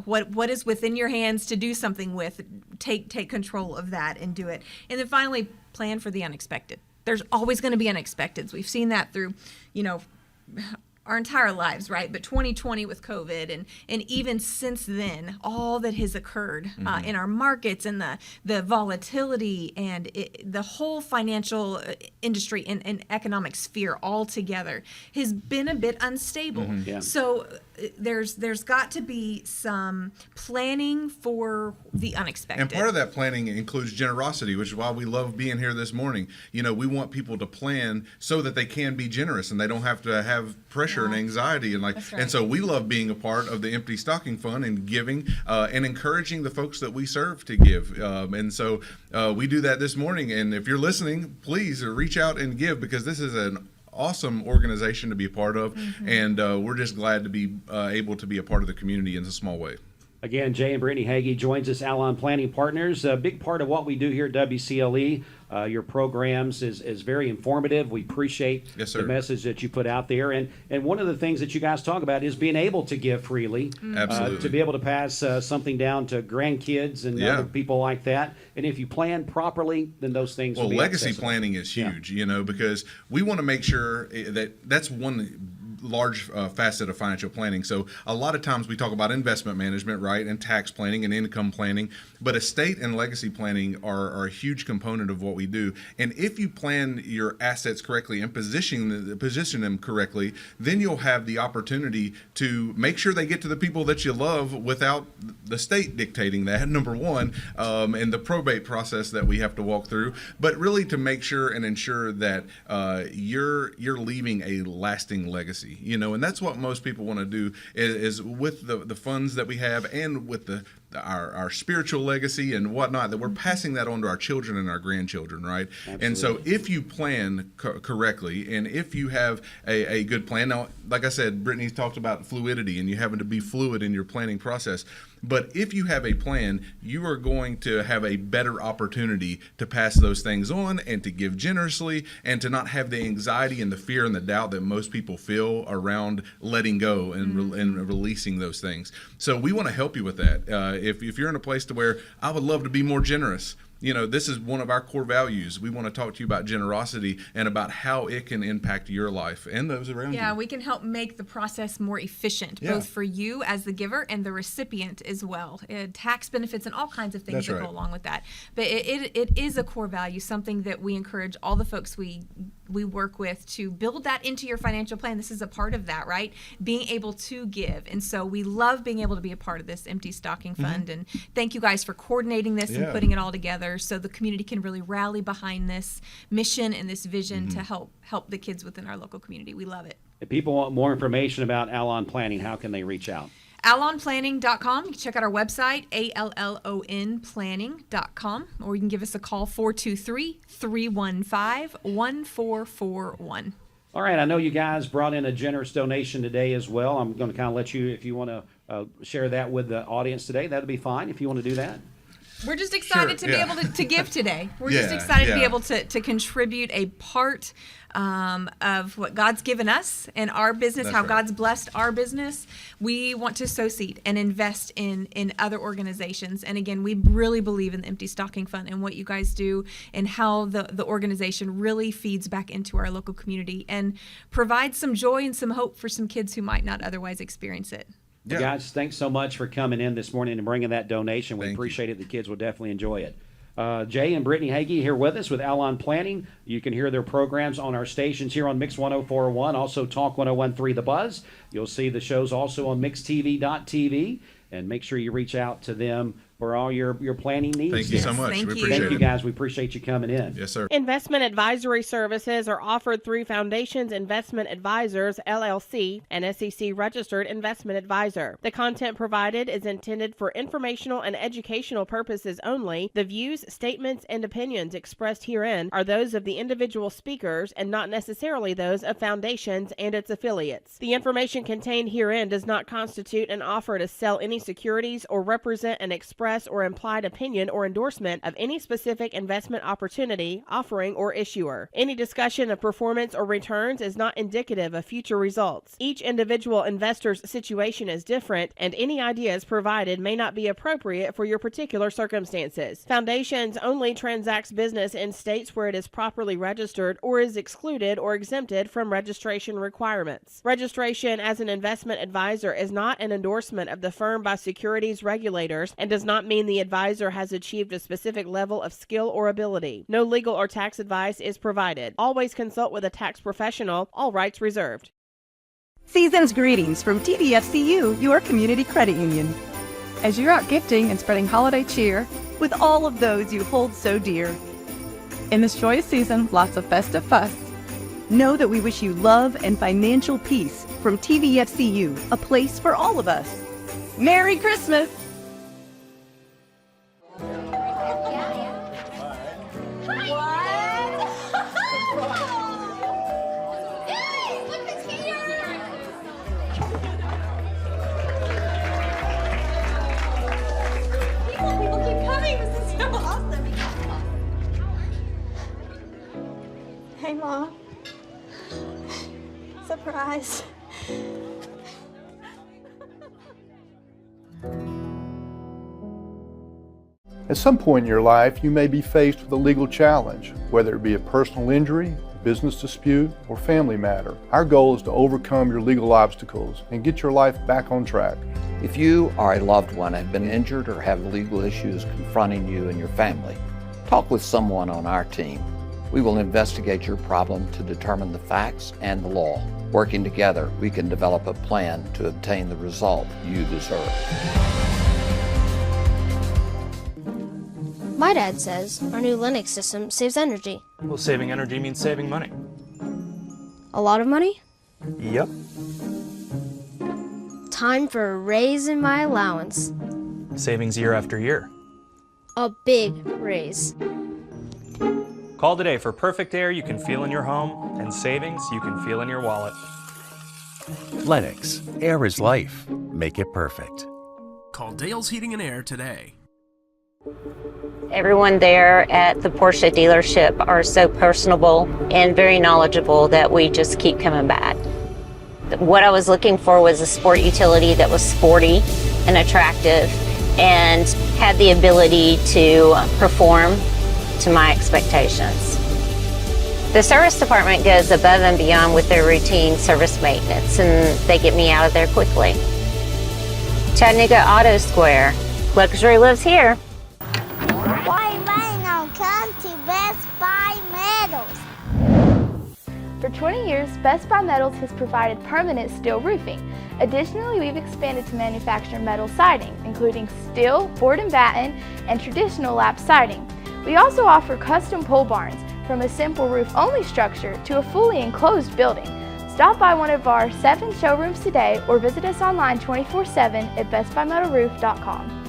What is within your hands to do something with, take control of that and do it. And then finally, plan for the unexpected. There's always going to be unexpecteds. We've seen that through, our entire lives, right? But 2020 with COVID and even since then, all that has occurred in our markets and the volatility and the whole financial industry and economic sphere altogether has been a bit unstable. So there's got to be some planning for the unexpected. And part of that planning includes generosity, which is why we love being here this morning. You know, we want people to plan so that they can be generous and they don't have to have pressure and anxiety and and so we love being a part of the Empty Stocking Fund and giving and encouraging the folks that we serve to give. And so we do that this morning. And if you're listening, please reach out and give, because this is an awesome organization to be a part of, and we're just glad to be able to be a part of the community in a small way. Again, Jay and Brittany Hagee joins us, Alon Planning Partners. A big part of what we do here at WCLE. Your programs is very informative. We appreciate the message that you put out there. And one of the things that you guys talk about is being able to give freely. Absolutely. To be able to pass something down to grandkids and other people like that. And if you plan properly, then those things will be legacy accessible. planning is huge, you know, because we want to make sure that's one large facet of financial planning. So a lot of times we talk about investment management, right, and tax planning and income planning, but estate and legacy planning are a huge component of what we do. And if you plan your assets correctly and position them correctly, then you'll have the opportunity to make sure they get to the people that you love without the state dictating that, number one, and the probate process that we have to walk through, but really to make sure and ensure that you're leaving a lasting legacy. You know, and that's what most people want to do is with the funds that we have and with our spiritual legacy and whatnot, that we're passing that on to our children and our grandchildren, right? Absolutely. And so if you plan correctly and if you have a good plan, now, like I said, Brittany's talked about fluidity and you having to be fluid in your planning process. But if you have a plan, you are going to have a better opportunity to pass those things on and to give generously and to not have the anxiety and the fear and the doubt that most people feel around letting go and releasing those things. So we want to help you with that. If you're in a place to where I would love to be more generous, you know, this is one of our core values. We want to talk to you about generosity and about how it can impact your life and those around you. Yeah, we can help make the process more efficient, both for you as the giver and the recipient as well. Tax benefits and all kinds of things that go along with that. But it is a core value, something that we encourage all the folks we work with to build that into your financial plan. This is a part of that, right? Being able to give. And so we love being able to be a part of this Empty Stocking Fund. And thank you guys for coordinating this and putting it all together so the community can really rally behind this mission and this vision to help the kids within our local community. We love it. If people want more information about Alon Planning, how can they reach out? AlonPlanning.com. You can check out our website, ALLONplanning.com, or you can give us a call, 423-315-1441. All right, I know you guys brought in a generous donation today as well. I'm going to kind of let you, if you want to share that with the audience today, that'd be fine if you want to do that. We're just excited to be able to give today. We're just excited to be able to contribute a part of what God's given us in our business, how God's blessed our business. We want to sow seed and invest in other organizations. And again, we really believe in the Empty Stocking Fund and what you guys do and how the organization really feeds back into our local community and provides some joy and some hope for some kids who might not otherwise experience it. Well, guys, thanks so much for coming in this morning and bringing that donation. We appreciate it. The kids will definitely enjoy it. Jay and Brittany Hagee here with us with Alon Planning. You can hear their programs on our stations here on Mix 104.1, also Talk 101.3 The Buzz. You'll see the shows also on mixtv.tv, and make sure you reach out to them for all your planning needs. Thank you so much. We appreciate it. Thank you, guys. We appreciate you coming in. Yes, sir. Investment advisory services are offered through Foundations Investment Advisors, LLC, an SEC-registered investment advisor. The content provided is intended for informational and educational purposes only. The views, statements, and opinions expressed herein are those of the individual speakers and not necessarily those of Foundations and its affiliates. The information contained herein does not constitute an offer to sell any securities or represent an express or implied opinion or endorsement of any specific investment opportunity, offering, or issuer. Any discussion of performance or returns is not indicative of future results. Each individual investor's situation is different, and any ideas provided may not be appropriate for your particular circumstances. Foundations only transacts business in states where it is properly registered or is excluded or exempted from registration requirements. Registration as an investment advisor is not an endorsement of the firm by securities regulators and does not mean the advisor has achieved a specific level of skill or ability. No legal or tax advice is provided. Always consult with a tax professional. All rights reserved. Season's greetings from TDFCU, your community credit union. As you're out gifting and spreading holiday cheer with all of those you hold so dear. In this joyous season, lots of festive fuss. Know that we wish you love and financial peace from TDFCU, a place for all of us. Merry Christmas! Hey, Mom. Surprise. At some point in your life, you may be faced with a legal challenge, whether it be a personal injury, business dispute, or family matter. Our goal is to overcome your legal obstacles and get your life back on track. If you or a loved one have been injured or have legal issues confronting you and your family, talk with someone on our team. We will investigate your problem to determine the facts and the law. Working together, we can develop a plan to obtain the result you deserve. My dad says our new Linux system saves energy. Well, saving energy means saving money. A lot of money? Yep. Time for a raise in my allowance. Savings year after year. A big raise. Call today for perfect air you can feel in your home and savings you can feel in your wallet. Lennox. Air is life. Make it perfect. Call Dale's Heating and Air today. Everyone there at the Porsche dealership are so personable and very knowledgeable that we just keep coming back. What I was looking for was a sport utility that was sporty and attractive and had the ability to perform to my expectations. The service department goes above and beyond with their routine service maintenance, and they get me out of there quickly. Chattanooga Auto Square. Luxury lives here. Why now come to Best Buy Metals? For 20 years, Best Buy Metals has provided permanent steel roofing. Additionally, we've expanded to manufacture metal siding, including steel, board and batten, and traditional lap siding. We also offer custom pole barns, from a simple roof-only structure to a fully enclosed building. Stop by one of our 7 showrooms today or visit us online 24/7 at bestbuymetalroof.com.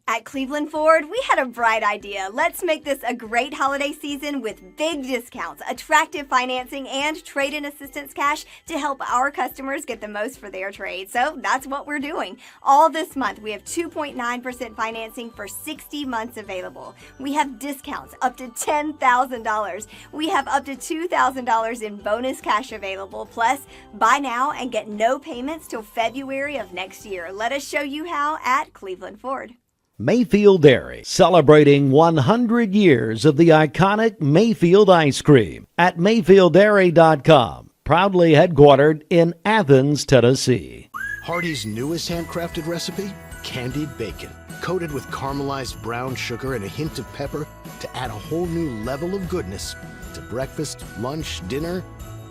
At Cleveland Ford, we had a bright idea. Let's make this a great holiday season with big discounts, attractive financing, and trade-in assistance cash to help our customers get the most for their trade. So that's what we're doing. All this month, we have 2.9% financing for 60 months available. We have discounts up to $10,000. We have up to $2,000 in bonus cash available. Plus, buy now and get no payments till February of next year. Let us show you how at Cleveland Ford. Mayfield Dairy, celebrating 100 years of the iconic Mayfield ice cream at MayfieldDairy.com, proudly headquartered in Athens, Tennessee. Hardee's newest handcrafted recipe? Candied bacon, coated with caramelized brown sugar and a hint of pepper to add a whole new level of goodness to breakfast, lunch, dinner,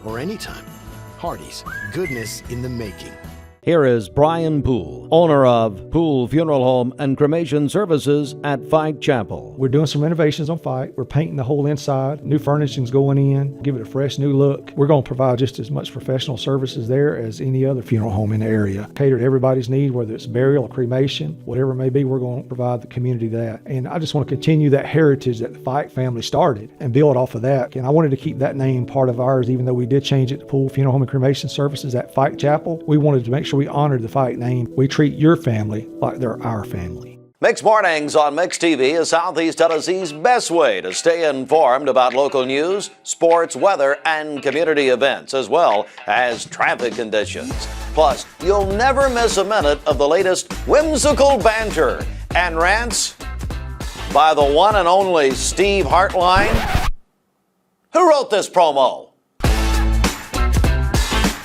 or anytime. Hardee's, goodness in the making. Here is Brian Poole, owner of Poole Funeral Home and Cremation Services at Fight Chapel. We're doing some renovations on Fight. We're painting the whole inside. New furnishing's going in, give it a fresh new look. We're going to provide just as much professional services there as any other funeral home in the area. Cater to everybody's need, whether it's burial or cremation, whatever it may be, we're going to provide the community that. And I just want to continue that heritage that the Fight family started and build off of that. And I wanted to keep that name part of ours, even though we did change it to Poole Funeral Home and Cremation Services at Fight Chapel. We wanted to make sure we honored the Fight name. We treat your family like they're our family. Mixed Mornings on Mix TV is Southeast Tennessee's best way to stay informed about local news, sports, weather, and community events, as well as traffic conditions. Plus, you'll never miss a minute of the latest whimsical banter and rants by the one and only Steve Hartline. Who wrote this promo?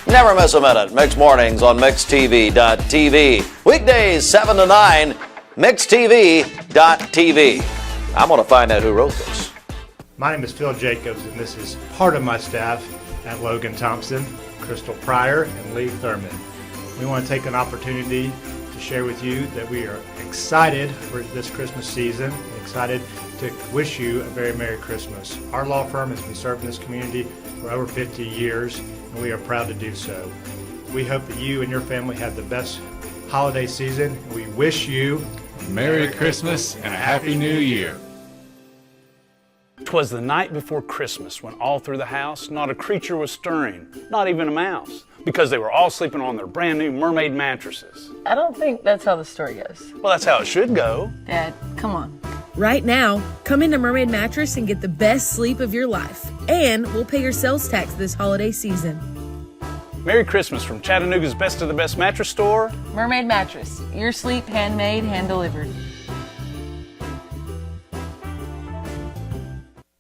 Never miss a minute. Mixed Mornings on MixedTV.tv. Weekdays 7 to 9, MixedTV.tv. I'm going to find out who wrote this. My name is Phil Jacobs, and this is part of my staff at Logan Thompson. Crystal Pryor and Lee Thurman. We want to take an opportunity to share with you that we are excited for this Christmas season, excited to wish you a very Merry Christmas. Our law firm has been serving this community for over 50 years, and we are proud to do so. We hope that you and your family have the best holiday season. We wish you a Merry Christmas and a Happy New Year. 'Twas the night before Christmas when all through the house not a creature was stirring, not even a mouse, because they were all sleeping on their brand new mermaid mattresses. I don't think that's how the story goes. Well, that's how it should go. Dad, come on. Right now, come into Mermaid Mattress and get the best sleep of your life. And we'll pay your sales tax this holiday season. Merry Christmas from Chattanooga's Best of the Best Mattress Store. Mermaid Mattress, your sleep handmade, hand-delivered.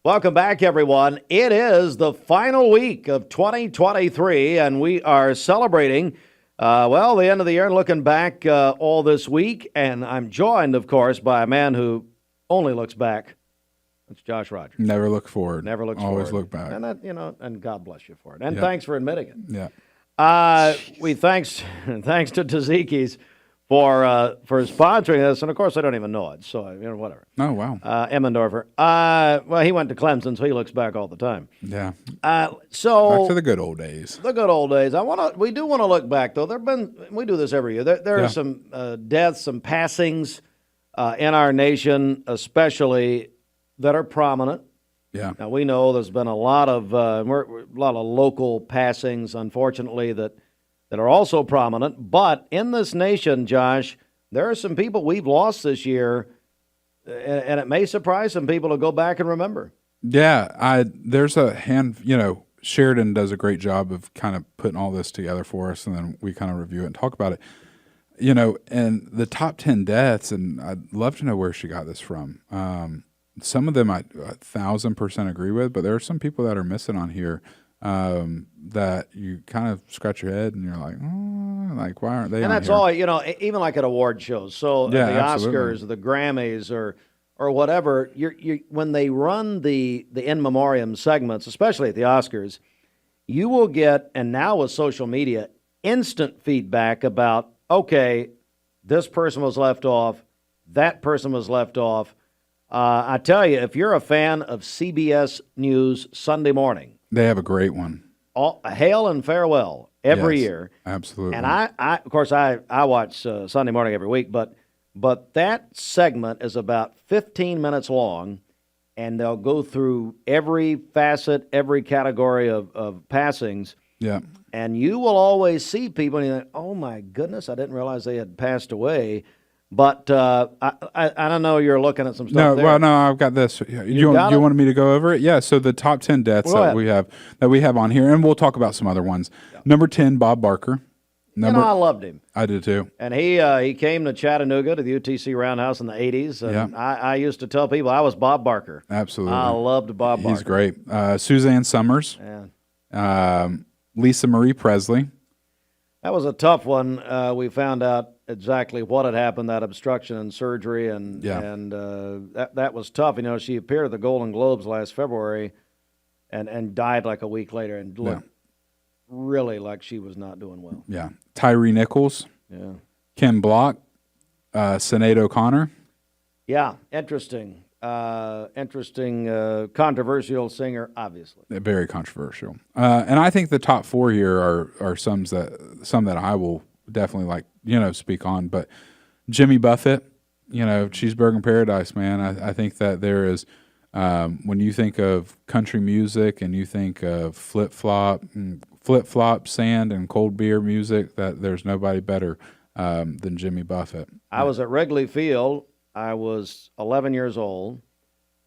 Welcome back, everyone. It is the final week of 2023, and we are celebrating, the end of the year and looking back all this week. And I'm joined, of course, by a man who only looks back. It's Josh Rogers. Never look forward. Never looks Always forward. look back. And that, and God bless you for it. And thanks for admitting it. Yeah. We thanks to Tzatziki's for sponsoring this, and of course I don't even know it, so whatever. Oh wow. Emmendorfer. He went to Clemson, so he looks back all the time. Yeah. So back to the good old days. The good old days. We do want to look back though. We do this every year. There are some deaths, some passings in our nation, especially that are prominent. Yeah. Now we know there's been a lot of local passings, unfortunately, that are also prominent. But in this nation, Josh, there are some people we've lost this year, and it may surprise some people to go back and remember. Yeah, there's a hand. Sheridan does a great job of kind of putting all this together for us, and then we kind of review it and talk about it. And the top 10 deaths, and I'd love to know where she got this from. Some of them I 1,000% agree with, but there are some people that are missing on here that you kind of scratch your head and you're like, why aren't they? And on that's here? all, even like at award shows. So Yeah, the absolutely. Oscars, or the Grammys, or whatever. When they run the in memoriam segments, especially at the Oscars, you will get, and now with social media, instant feedback about, okay, this person was left off, that person was left off. I tell you, if you're a fan of CBS News Sunday morning, They have a great one. Hail and Farewell every Yes, year. Absolutely. And I of course, I watch Sunday morning every week, but that segment is about 15 minutes long, and they'll go through every facet, every category of passings. Yeah. And you will always see people, and you think, oh my goodness, I didn't realize they had passed away. But I don't know, you're looking at some stuff No, there. well, no, I've got this. You got it? wanted me to go over it? Yeah. So the top 10 deaths Go ahead. that we have on here, and we'll talk about some other ones. Number 10, Bob Barker. I loved him. I did too. And he came to Chattanooga to the UTC Roundhouse in the 80s. And Yeah. I used to tell people I was Bob Barker. Absolutely. I loved Bob Barker. He's great. Suzanne Summers. Lisa Marie Presley. That was a tough one. We found out exactly what had happened, that obstruction and surgery, and that was tough. She appeared at the Golden Globes last February and died like a week later and looked really like she was not doing well. Yeah. Tyree Nichols. Yeah. Kim Block. Sinead O'Connor. Yeah, interesting. Controversial singer, obviously. Very controversial. And I think the top 4 here are some that I will definitely speak on. But Jimmy Buffett, Cheeseburger in Paradise, man. I think that there is, when you think of country music and you think of flip-flop, sand, and cold beer music, that there's nobody better than Jimmy Buffett. I was at Wrigley Field. I was 11 years old,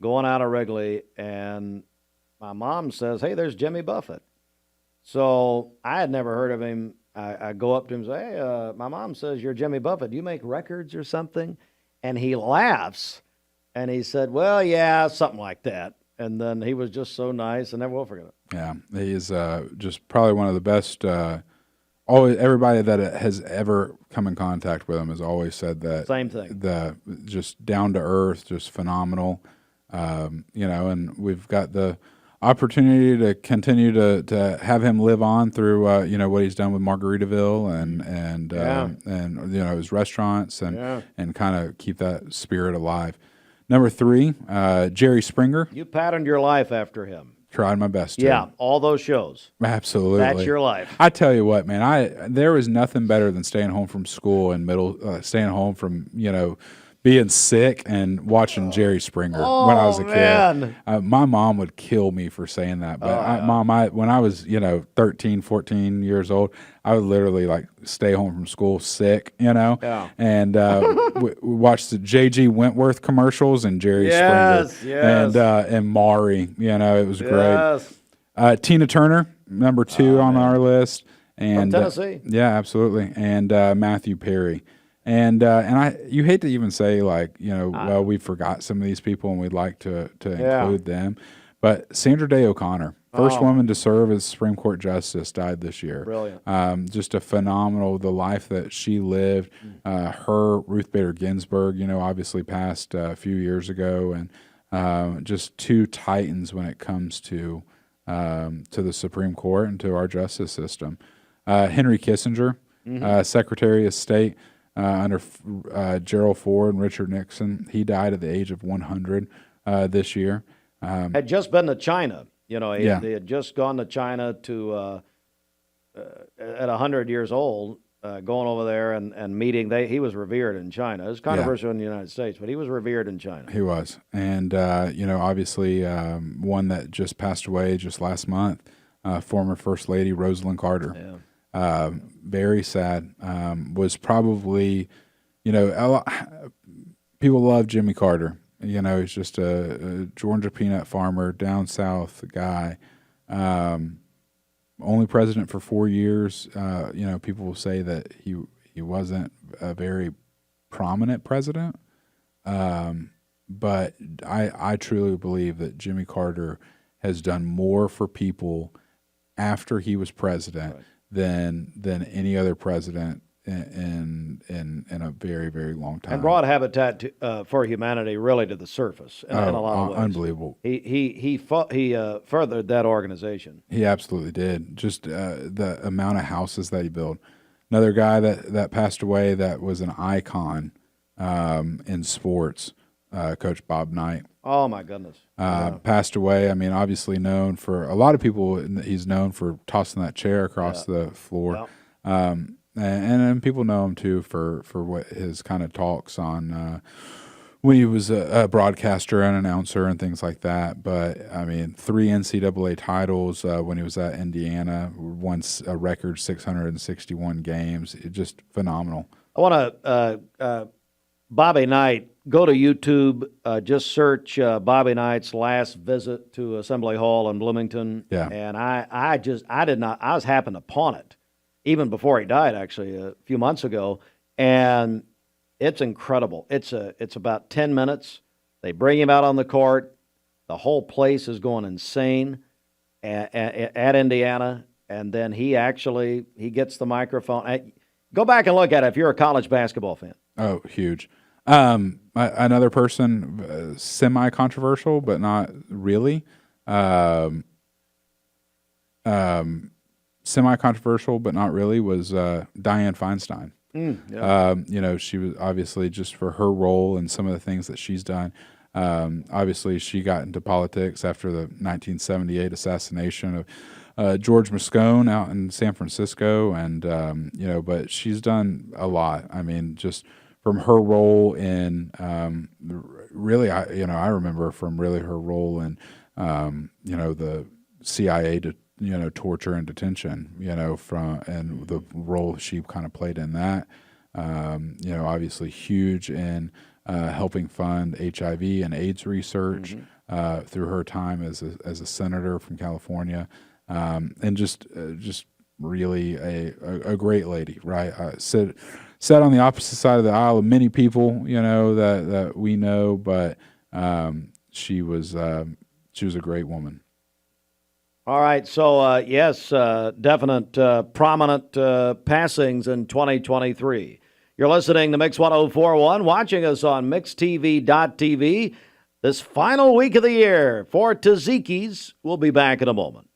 going out of Wrigley, and my mom says, hey, there's Jimmy Buffett. So I had never heard of him. I go up to him and say, hey, my mom says you're Jimmy Buffett. Do you make records or something? And he laughs, and he said, well, yeah, something like that. And then he was just so nice, and never will forget it. Yeah, he is just probably one of the best. Everybody that has ever come in contact with him has always said that same thing. Just down to earth, just phenomenal. And we've got opportunity to continue to have him live on through what he's done with Margaritaville and his restaurants and kind of keep that spirit alive. Number 3, Jerry Springer. You patterned your life after him. Tried my best to. Yeah, all those shows. Absolutely. That's your life. I tell you what, man, there was nothing better than staying home from school and staying home from, being sick and watching Jerry Springer when I was a kid. My mom would kill me for saying that. But when I was, 13, 14 years old, I would literally stay home from school sick, and watch the J.G. Wentworth commercials and Jerry Springer and Maury. It was great. Tina Turner, number 2 on our list. And from Tennessee. Yeah, absolutely. And Matthew Perry. And you hate to even say well, we forgot some of these people and we'd like to include them, but Sandra Day O'Connor, first woman to serve as Supreme Court Justice, died this year. Brilliant. Just a phenomenal, the life that she lived. Ruth Bader Ginsburg, obviously passed a few years ago, and just 2 titans when it comes to the Supreme Court and to our justice system. Henry Kissinger, Secretary of State. Under Gerald Ford and Richard Nixon. He died at the age of 100 this year. Had just been to China. He had just gone to China to at 100 years old, going over there and meeting. He was revered in China. It was controversial in the United States, but he was revered in China. He was. And, obviously one that just passed away just last month, former First Lady Rosalind Carter. Yeah. Very sad. Was probably, people love Jimmy Carter. He's just a Georgia peanut farmer, down south guy. Only president for 4 years. People will say that he wasn't a very prominent president. But I truly believe that Jimmy Carter has done more for people after he was president than any other president in a very, very long time. And brought Habitat for Humanity really to the surface in a lot of ways. Unbelievable. He furthered that organization. He absolutely did. Just the amount of houses that he built. Another guy that passed away that was an icon in sports, Coach Bob Knight. Oh, my goodness. Passed away. I mean, obviously known for a lot of people. He's known for tossing that chair across the floor. And people know him too for what his kind of talks on when he was a broadcaster and announcer and things like that. But I mean, 3 NCAA titles when he was at Indiana, won a record 661 games. Just phenomenal. I want to Bobby Knight. Go to YouTube, just search Bobby Knight's last visit to Assembly Hall in Bloomington. Yeah. And I was happened upon it, even before he died, actually, a few months ago. And it's incredible. It's about 10 minutes. They bring him out on the court. The whole place is going insane at Indiana. And then he gets the microphone. Go back and look at it if you're a college basketball fan. Oh, huge. Another person, semi-controversial, but not really. Semi-controversial, but not really, was Dianne Feinstein. She was obviously, just for her role and some of the things that she's done. Obviously, she got into politics after the 1978 assassination of George Moscone out in San Francisco, and but she's done a lot. I mean, just from her role in really, I remember from really her role in the CIA to torture and detention, and the role she kind of played in that. Obviously huge in helping fund HIV and AIDS research through her time as a senator from California, and just really a great lady, right? Sat on the opposite side of the aisle of many people, that we know, but she was a great woman. All right, so yes, definite prominent passings in 2023. You're listening to Mix 104.1, watching us on MixTV.tv. this final week of the year for Tzatziki's. We'll be back in a moment.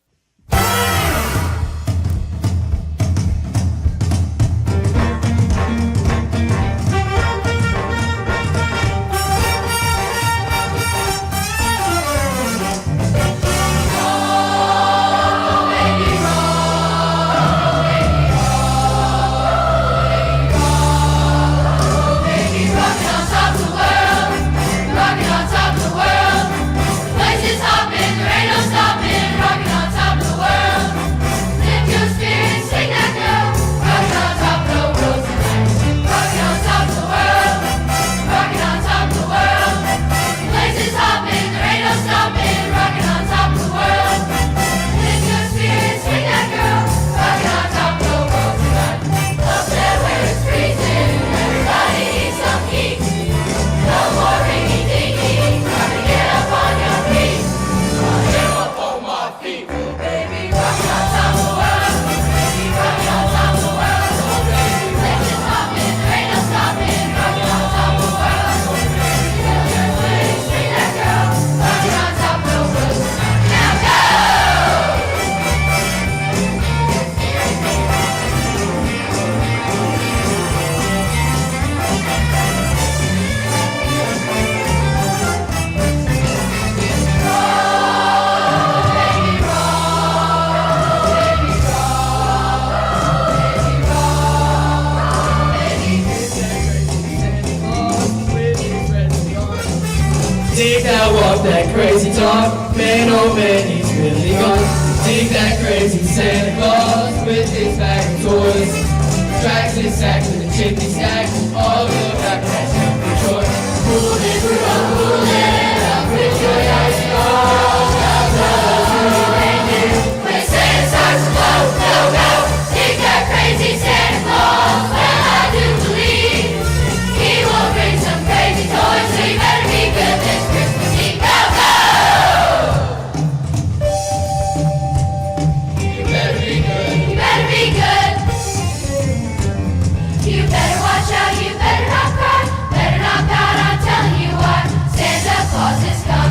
Dig that walk, that crazy talk, man oh man, he's really gone. Dig that crazy Santa Claus with his bag of toys. Drags his sack with a chimney stack, all the back has jumping joy. Moving through a moving up with joy as you go. When Santa starts to blow, go, go. Dig that crazy Santa Claus, well I do believe he will bring some crazy toys, so you better be good this Christmas Eve. Go, go! You better be good. You better be good. You better watch out, you better not cry, better not pout, I'm telling you why. Santa Claus is coming.